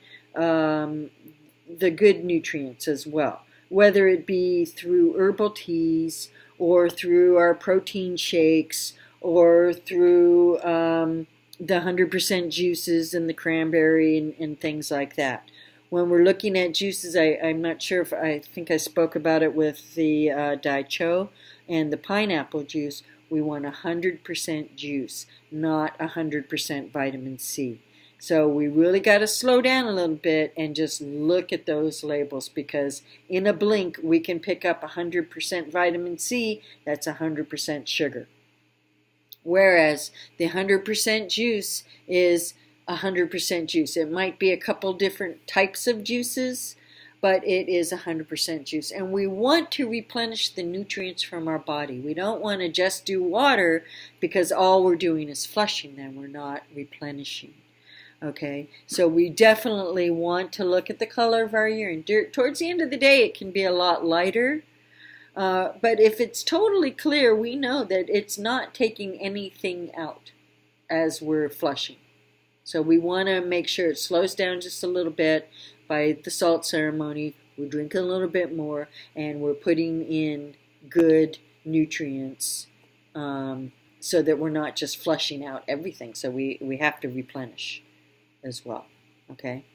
nutrients as well, whether it be through herbal teas or through our protein shakes or through the 100% juices and the cranberry and things like that. When we're looking at juices, I'm not sure if I think I spoke about it with the Daicho and the pineapple juice. We want 100% juice, not 100% vitamin C. So we really got to slow down a little bit and just look at those labels, because in a blink we can pick up 100% vitamin C. That's 100% sugar. Whereas the 100% juice is 100% juice. It might be a couple different types of juices, but it is 100% juice. And we want to replenish the nutrients from our body. We don't want to just do water, because all we're doing is flushing them. We're not replenishing. Okay, so we definitely want to look at the color of our urine. Towards the end of the day, it can be a lot lighter. But if it's totally clear, we know that it's not taking anything out as we're flushing. So we want to make sure it slows down just a little bit. By the salt ceremony, we're drinking a little bit more, and we're putting in good nutrients so that we're not just flushing out everything. So we have to replenish as well. Okay.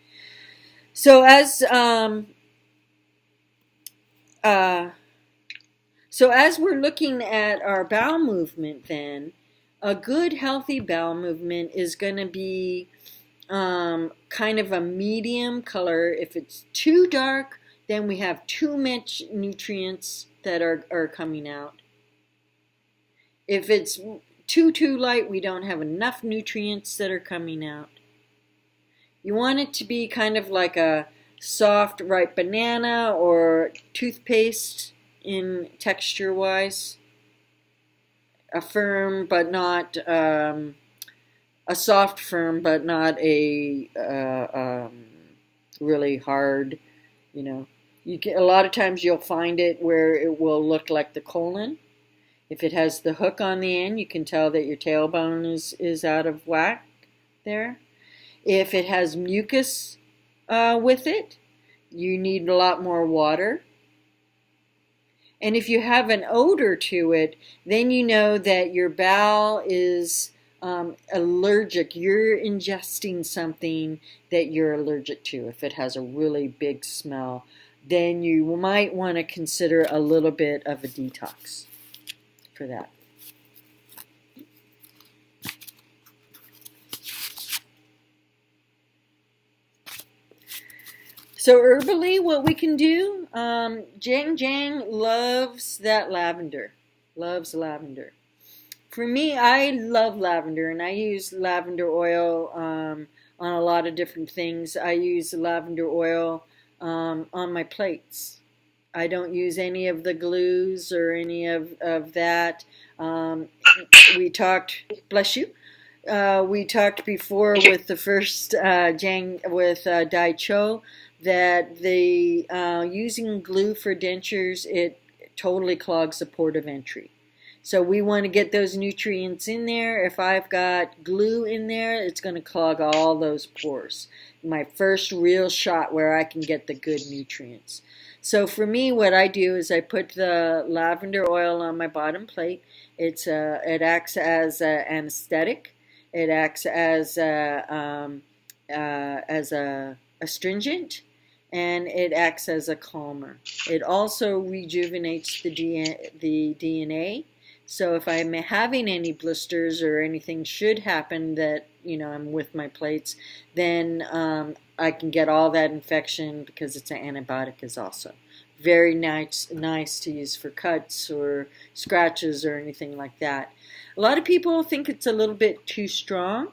So as we're looking at our bowel movement, then a good healthy bowel movement is going to be kind of a medium color. If it's too dark, then we have too much nutrients that are coming out. If it's too light, we don't have enough nutrients that are coming out. You want it to be kind of like a soft, ripe banana or toothpaste in texture-wise. A firm, but not a soft firm, but not a really hard. A lot of times you'll find it where it will look like the colon. If it has the hook on the end, you can tell that your tailbone is out of whack there. If it has mucus with it, you need a lot more water. And if you have an odor to it, then you know that your bowel is allergic. You're ingesting something that you're allergic to. If it has a really big smell, then you might want to consider a little bit of a detox for that. So herbally, what we can do, Jang loves that lavender, loves lavender. For me, I love lavender, and I use lavender oil on a lot of different things. I use lavender oil on my plates. I don't use any of the glues or any of that. We talked, bless you, we talked before with the first Jang with Dai Cho, that the using glue for dentures, it totally clogs the port of entry. So we want to get those nutrients in there. If I've got glue in there, it's going to clog all those pores. My first real shot where I can get the good nutrients. So for me, what I do is I put the lavender oil on my bottom plate. It acts as an anesthetic. It acts as a astringent, and it acts as a calmer. It also rejuvenates the DNA. So if I'm having any blisters or anything should happen that, I'm with my plates, then I can get all that infection because it's an antibiotic is also. Very nice to use for cuts or scratches or anything like that. A lot of people think it's a little bit too strong.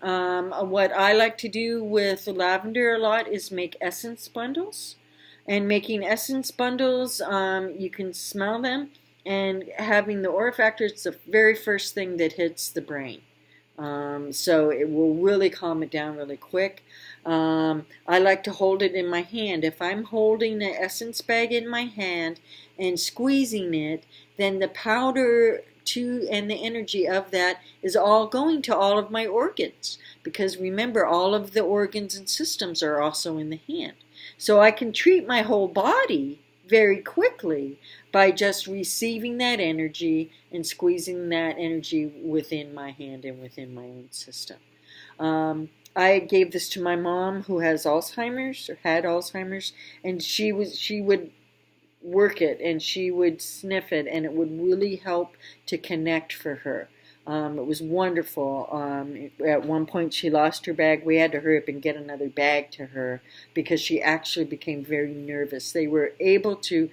What I like to do with lavender a lot is make essence bundles. And making essence bundles, you can smell them. And having the aura factor, it's the very first thing that hits the brain. So it will really calm it down really quick. I like to hold it in my hand. If I'm holding the essence bag in my hand and squeezing it, then the powder and the energy of that is all going to all of my organs. Because remember, all of the organs and systems are also in the hand. So I can treat my whole body very quickly by just receiving that energy and squeezing that energy within my hand and within my own system. I gave this to my mom who has Alzheimer's or had Alzheimer's, and she would work it and she would sniff it, and it would really help to connect for her. It was wonderful. At one point she lost her bag. We had to hurry up and get another bag to her because she actually became very nervous. They were able to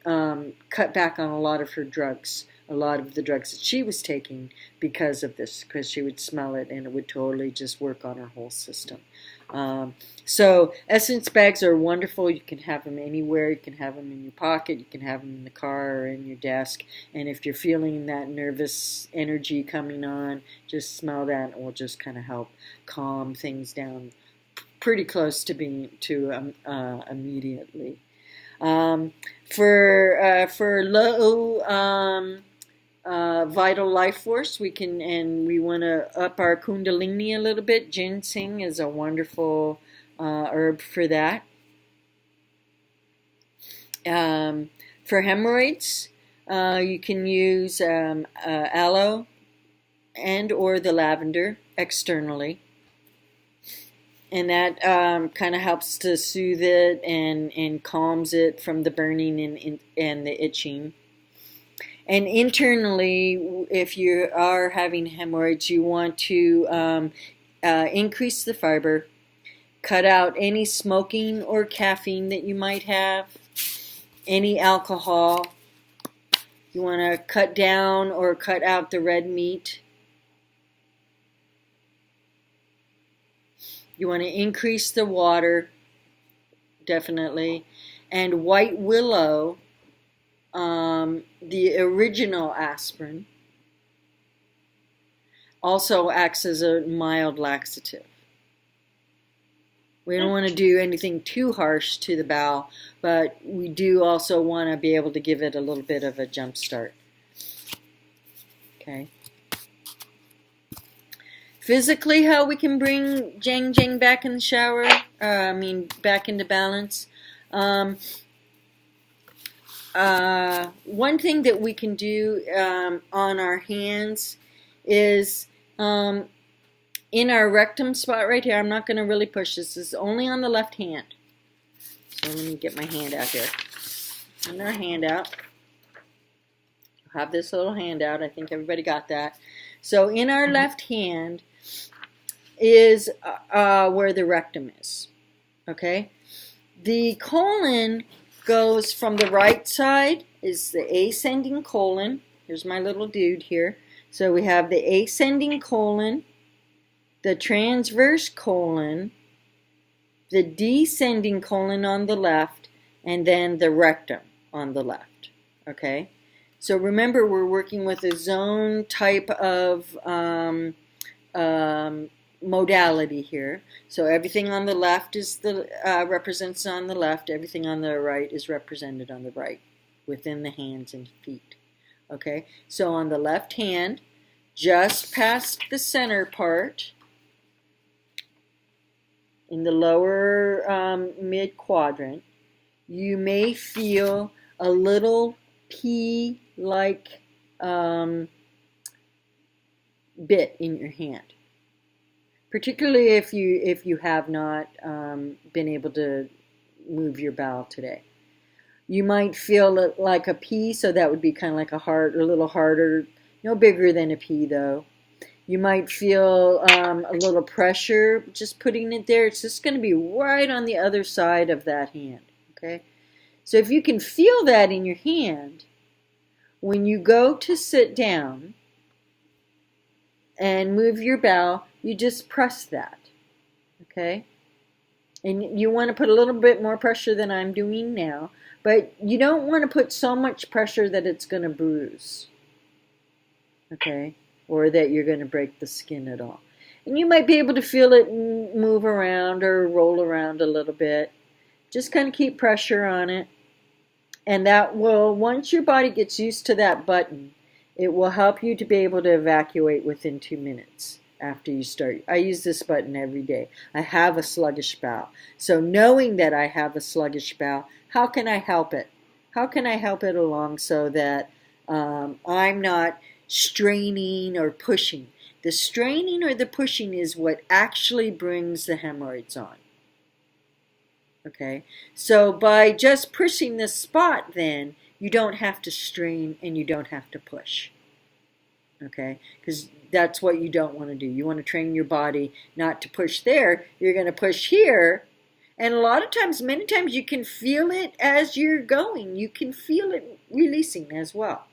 cut back on a lot of her drugs, a lot of the drugs that she was taking because of this, because she would smell it and it would totally just work on her whole system. So essence bags are wonderful. You can have them anywhere. You can have them in your pocket. You can have them in the car or in your desk. And if you're feeling that nervous energy coming on, just smell that. It will just kind of help calm things down pretty close to being immediately. For low vital life force, we want to up our kundalini a little bit. Ginseng is a wonderful herb for that. For hemorrhoids, you can use aloe and or the lavender externally. And that kind of helps to soothe it and calms it from the burning and the itching. And internally, if you are having hemorrhoids, you want to increase the fiber, cut out any smoking or caffeine that you might have, any alcohol. You want to cut down or cut out the red meat. You want to increase the water, definitely. And white willow, the original aspirin, also acts as a mild laxative. We don't want to do anything too harsh to the bowel, but we do also want to be able to give it a little bit of a jump start. Okay. Physically, how we can bring Jang back in the shower, back into balance. One thing that we can do on our hands is in our rectum spot right here. I'm not going to really push this. This is only on the left hand. So let me get my hand out here. And our hand out. I'll have this little hand out. I think everybody got that. So in our left hand is where the rectum is. Okay? The colon goes from the right side, is the ascending colon. Here's my little dude here. So we have the ascending colon, the transverse colon, the descending colon on the left, and then the rectum on the left. Okay? So remember, we're working with a zone type of modality here. So everything on the left is represents on the left. Everything on the right is represented on the right, within the hands and feet. Okay? So on the left hand, just past the center part, in the lower mid quadrant, you may feel a little pea-like bit in your hand, particularly if you have not been able to move your bowel today. You might feel it like a pea, so that would be kind of like a little harder, no bigger than a pea though. You might feel a little pressure just putting it there. It's just going to be right on the other side of that hand. Okay? So if you can feel that in your hand, when you go to sit down and move your bowel, you just press that. Okay? And you want to put a little bit more pressure than I'm doing now, but you don't want to put so much pressure that it's going to bruise. Okay? Or that you're going to break the skin at all. And you might be able to feel it move around or roll around a little bit. Just kind of keep pressure on it. And that will, once your body gets used to that button, it will help you to be able to evacuate within 2 minutes after you start. I use this button every day. I have a sluggish bowel. So knowing that I have a sluggish bowel, how can I help it? How can I help it along so that I'm not straining or pushing? The straining or the pushing is what actually brings the hemorrhoids on. Okay, so by just pushing this spot, then you don't have to strain and you don't have to push. Okay, because that's what you don't want to do. You want to train your body not to push there. You're going to push here, and a lot of times, many times, you can feel it as you're going. You can feel it releasing as well.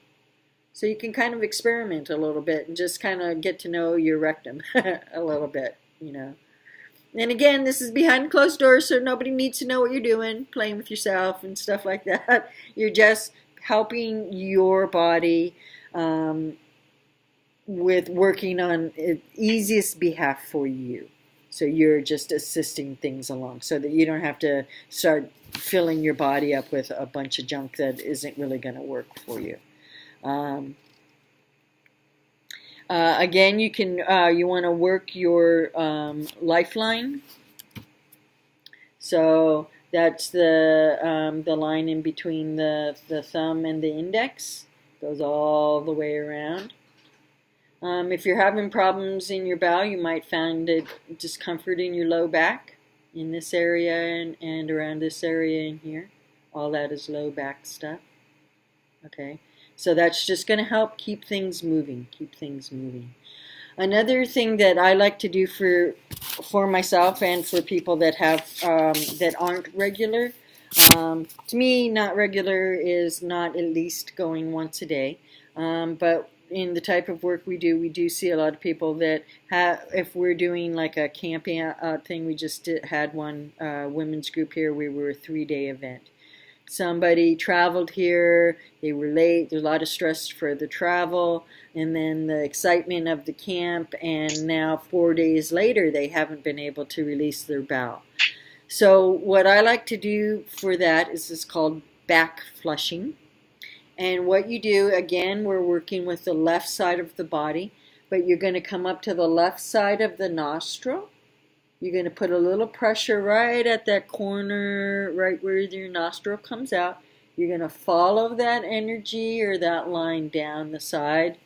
So you can kind of experiment a little bit and just kind of get to know your rectum a little bit, you know. And again, this is behind closed doors, so nobody needs to know what you're doing, playing with yourself and stuff like that. You're just helping your body with working on the easiest behalf for you. So you're just assisting things along so that you don't have to start filling your body up with a bunch of junk that isn't really going to work for you. Again, you can you want to work your lifeline. So that's the line in between the thumb and the index. Goes all the way around. If you're having problems in your bowel, you might find discomfort in your low back, in this area and around this area in here. All that is low back stuff. Okay. So that's just going to help keep things moving, Another thing that I like to do for myself and for people that have that aren't regular, to me, not regular is not at least going once a day. But in the type of work we do see a lot of people that have, if we're doing like a camping out thing, we just had one women's group here. We were a 3-day event. Somebody traveled here, they were late, there's a lot of stress for the travel, and then the excitement of the camp, and now 4 days later they haven't been able to release their bowel. So what I like to do for that is called back flushing. And what you do, again, we're working with the left side of the body, but you're going to come up to the left side of the nostril, You're going to put a little pressure right at that corner, right where your nostril comes out. You're going to follow that energy or that line down the side,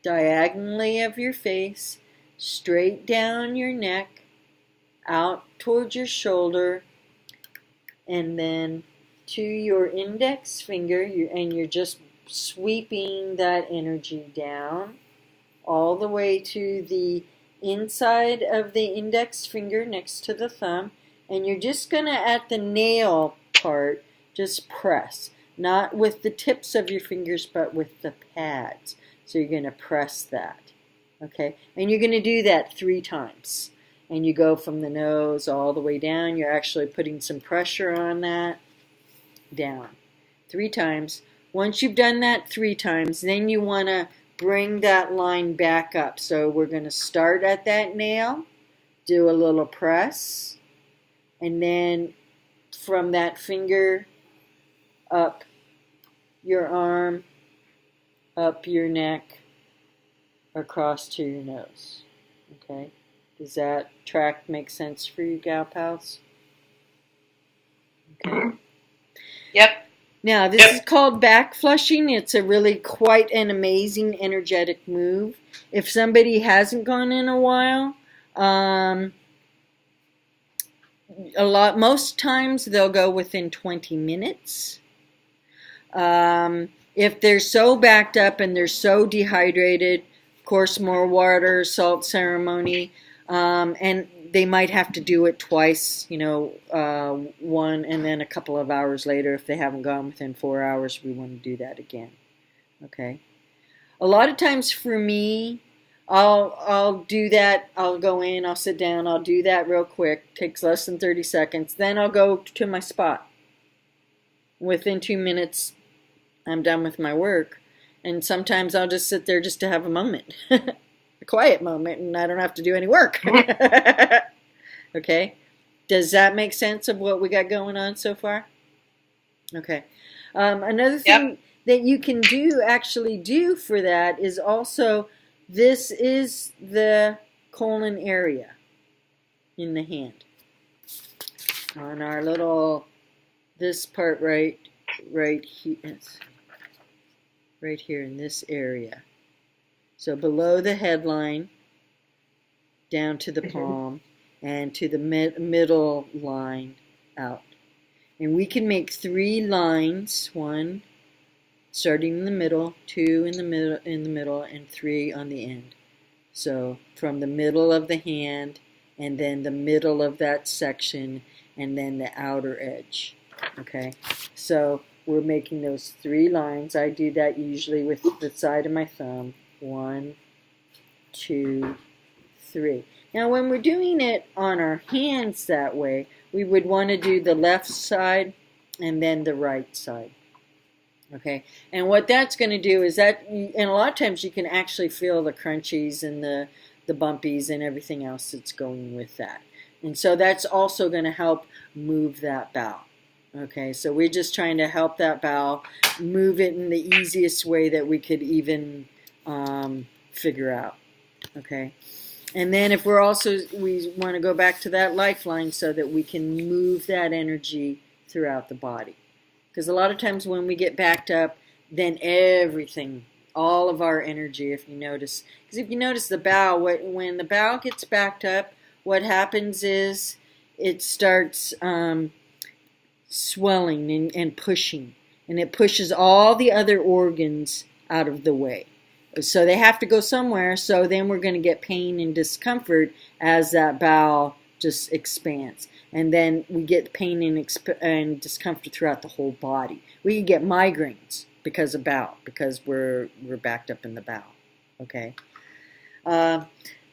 diagonally of your face, straight down your neck, out towards your shoulder, and then to your index finger, and you're just sweeping that energy down all the way to the inside of the index finger next to the thumb, and you're just going to, at the nail part, just press, not with the tips of your fingers, but with the pads. So you're going to press that, okay? And you're going to do that 3 times. And you go from the nose all the way down. You're actually putting some pressure on that, down 3 times. Once you've done that 3 times, then you want to bring that line back up. So we're going to start at that nail, do a little press, and then from that finger up your arm, up your neck, across to your nose. Okay? Does that track make sense for you, gal pals? Okay. Yep. Now, this is called back flushing. It's a really quite an amazing energetic move. If somebody hasn't gone in a while, most times they'll go within 20 minutes. If they're so backed up and they're so dehydrated, of course, more water, salt ceremony, and they might have to do it twice, one and then a couple of hours later. If they haven't gone within 4 hours, we want to do that again. Okay. A lot of times for me, I'll do that. I'll go in, I'll sit down, I'll do that real quick. Takes less than 30 seconds. Then I'll go to my spot. Within 2 minutes, I'm done with my work. And sometimes I'll just sit there just to have a moment. A quiet moment, and I don't have to do any work. Okay? Does that make sense of what we got going on so far? Okay. Another thing that you can actually do for that is also, this is the colon area in the hand. On our little, this part right here, right here in this area. So below the headline, down to the palm, and to the middle line out. And we can make 3 lines, 1 starting in the middle, 2 in the middle, and 3 on the end. So from the middle of the hand, and then the middle of that section, and then the outer edge. Okay, so we're making those 3 lines. I do that usually with the side of my thumb. 1, 2, 3. Now when we're doing it on our hands that way, we would want to do the left side and then the right side. Okay, and what that's going to do is that, and a lot of times you can actually feel the crunchies and the bumpies and everything else that's going with that. And so that's also going to help move that bowel. Okay, so we're just trying to help that bowel, move it in the easiest way that we could even figure out. Okay, and then if we want to go back to that lifeline so that we can move that energy throughout the body. Because a lot of times when we get backed up, then everything, all of our energy, if you notice, because if you notice the bowel, when the bowel gets backed up, what happens is it starts swelling and pushing, and it pushes all the other organs out of the way. So they have to go somewhere, so then we're going to get pain and discomfort as that bowel just expands. And then we get pain and discomfort throughout the whole body. We can get migraines because of bowel, because we're backed up in the bowel. Okay.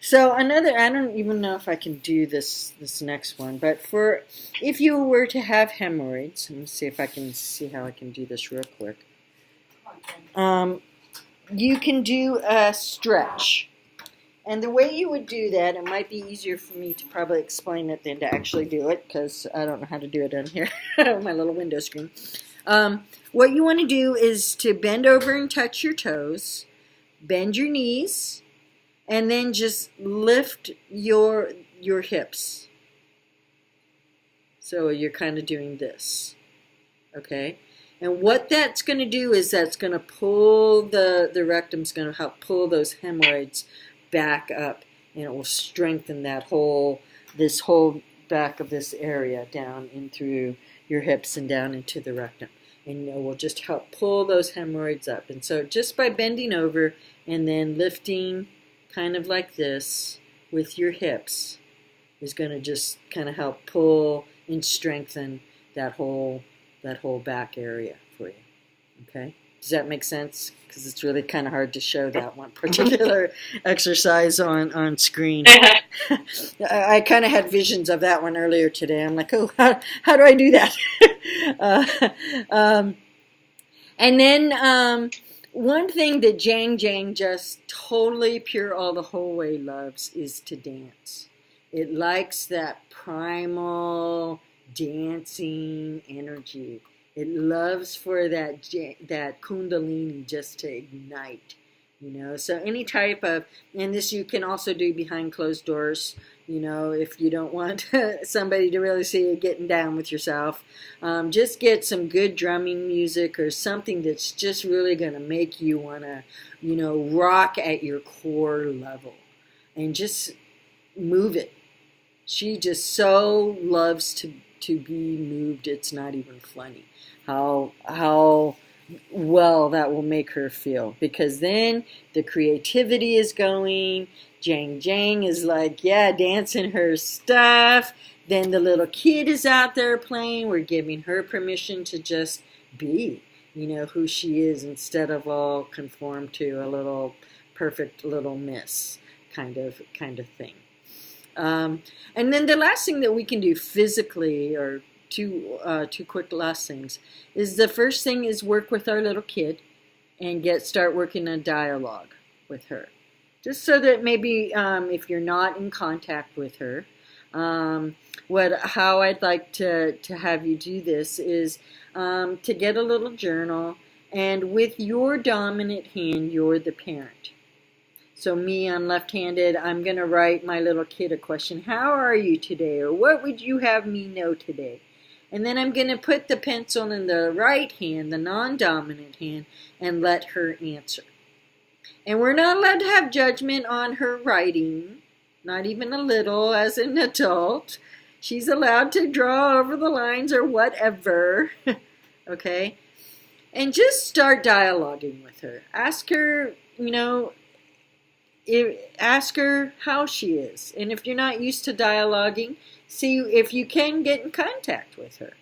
So another, I don't even know if I can do this next one, but if you were to have hemorrhoids, let me see if I can see how I can do this real quick. You can do a stretch. And the way you would do that, it might be easier for me to probably explain it than to actually do it, because I don't know how to do it on here, my little window screen. What you want to do is to bend over and touch your toes, bend your knees, and then just lift your hips. So you're kind of doing this, okay? And what that's going to do is that's going to pull the rectum's going to help pull those hemorrhoids back up, and it will strengthen this whole back of this area down in through your hips and down into the rectum. And it will just help pull those hemorrhoids up. And so just by bending over and then lifting kind of like this with your hips is going to just kind of help pull and strengthen that whole back area for you. Okay? Does that make sense? Because it's really kind of hard to show that one particular exercise on screen. I kind of had visions of that one earlier today. I'm like, oh, how do I do that? And then one thing that Jang just totally pure all the whole way loves is to dance. It likes that primal dancing energy. It loves for that kundalini just to ignite, you know. So any type of, and this you can also do behind closed doors, you know, if you don't want somebody to really see you getting down with yourself. Just get some good drumming music or something that's just really going to make you want to, you know, rock at your core level and just move it. She just so loves to be moved, it's not even funny how well that will make her feel, because then the creativity is going. Jang is like, yeah, dancing her stuff. Then the little kid is out there playing. We're giving her permission to just be, you know, who she is, instead of all conform to a little perfect little miss kind of thing. And then the last thing that we can do physically, or two quick last things, is the first thing is work with our little kid and start working a dialogue with her. Just so that maybe if you're not in contact with her, how I'd like to have you do this is to get a little journal, and with your dominant hand, you're the parent. So me, I'm left-handed. I'm going to write my little kid a question. How are you today? Or what would you have me know today? And then I'm going to put the pencil in the right hand, the non-dominant hand, and let her answer. And we're not allowed to have judgment on her writing, not even a little, as an adult. She's allowed to draw over the lines or whatever, okay? And just start dialoguing with her. Ask her, you know, ask her how she is. And if you're not used to dialoguing, see if you can get in contact with her.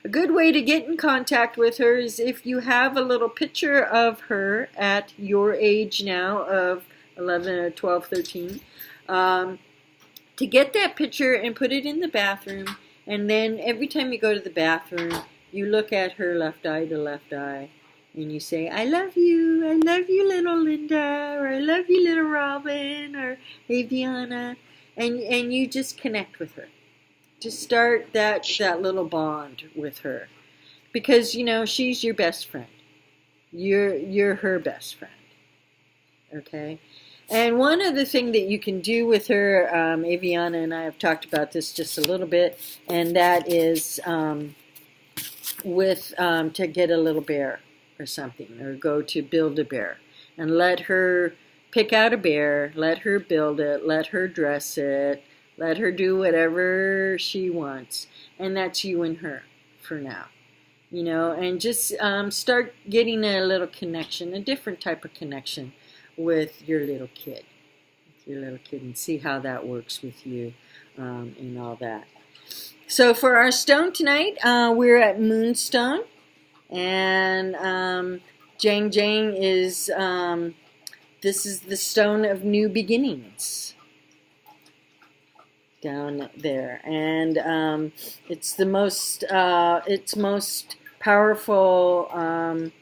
A good way to get in contact with her is if you have a little picture of her at your age now of 11 or 12, 13, to get that picture and put it in the bathroom. And then every time you go to the bathroom, you look at her left eye to left eye, and you say, I love you, little Lynda, or I love you, little Robin, or hey, Viana, and you just connect with her. Just start that little bond with her, because, you know, she's your best friend. You're her best friend, okay? And one other thing that you can do with her, Aviana and I have talked about this just a little bit, and that is to get a little bear or something, or go to Build-A-Bear and let her pick out a bear, let her build it, let her dress it, let her do whatever she wants, and that's you and her for now, you know, and just start getting a little connection, a different type of connection with your little kid, and see how that works with you and all that. So for our stone tonight, we're at Moonstone. And Jang is, this is the stone of new beginnings down there. And it's the most, its most powerful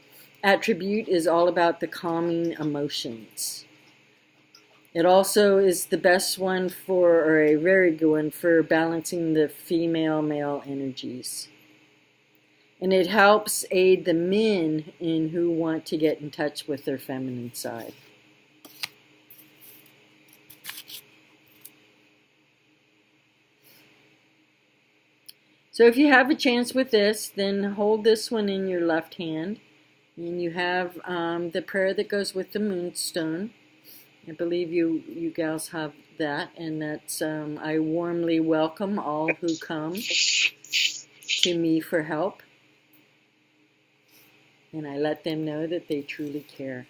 attribute is all about the calming emotions. It also is the best one for, or a very good one for, balancing the female-male energies. And it helps aid the men in who want to get in touch with their feminine side. So if you have a chance with this, then hold this one in your left hand. And you have the prayer that goes with the moonstone. I believe you gals have that. And that's, I warmly welcome all who come to me for help. And I let them know that they truly care.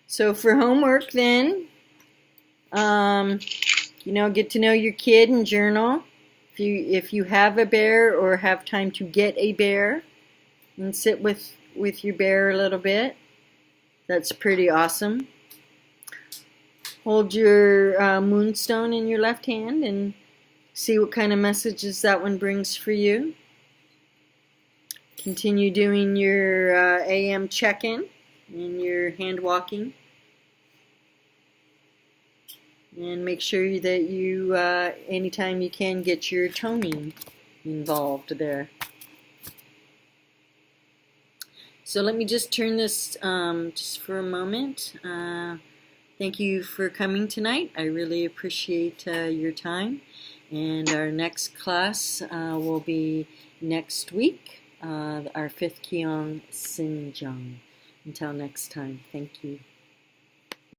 So for homework then, get to know your kid and journal. If you have a bear or have time to get a bear and sit with your bear a little bit, that's pretty awesome. Hold your moonstone in your left hand and see what kind of messages that one brings for you. Continue doing your AM check-in and your hand walking. And make sure that you, anytime you can, get your toning involved there. So let me just turn this just for a moment. Thank you for coming tonight. I really appreciate your time. And our next class will be next week, our 5th Kyong Sin Jang. Until next time, thank you.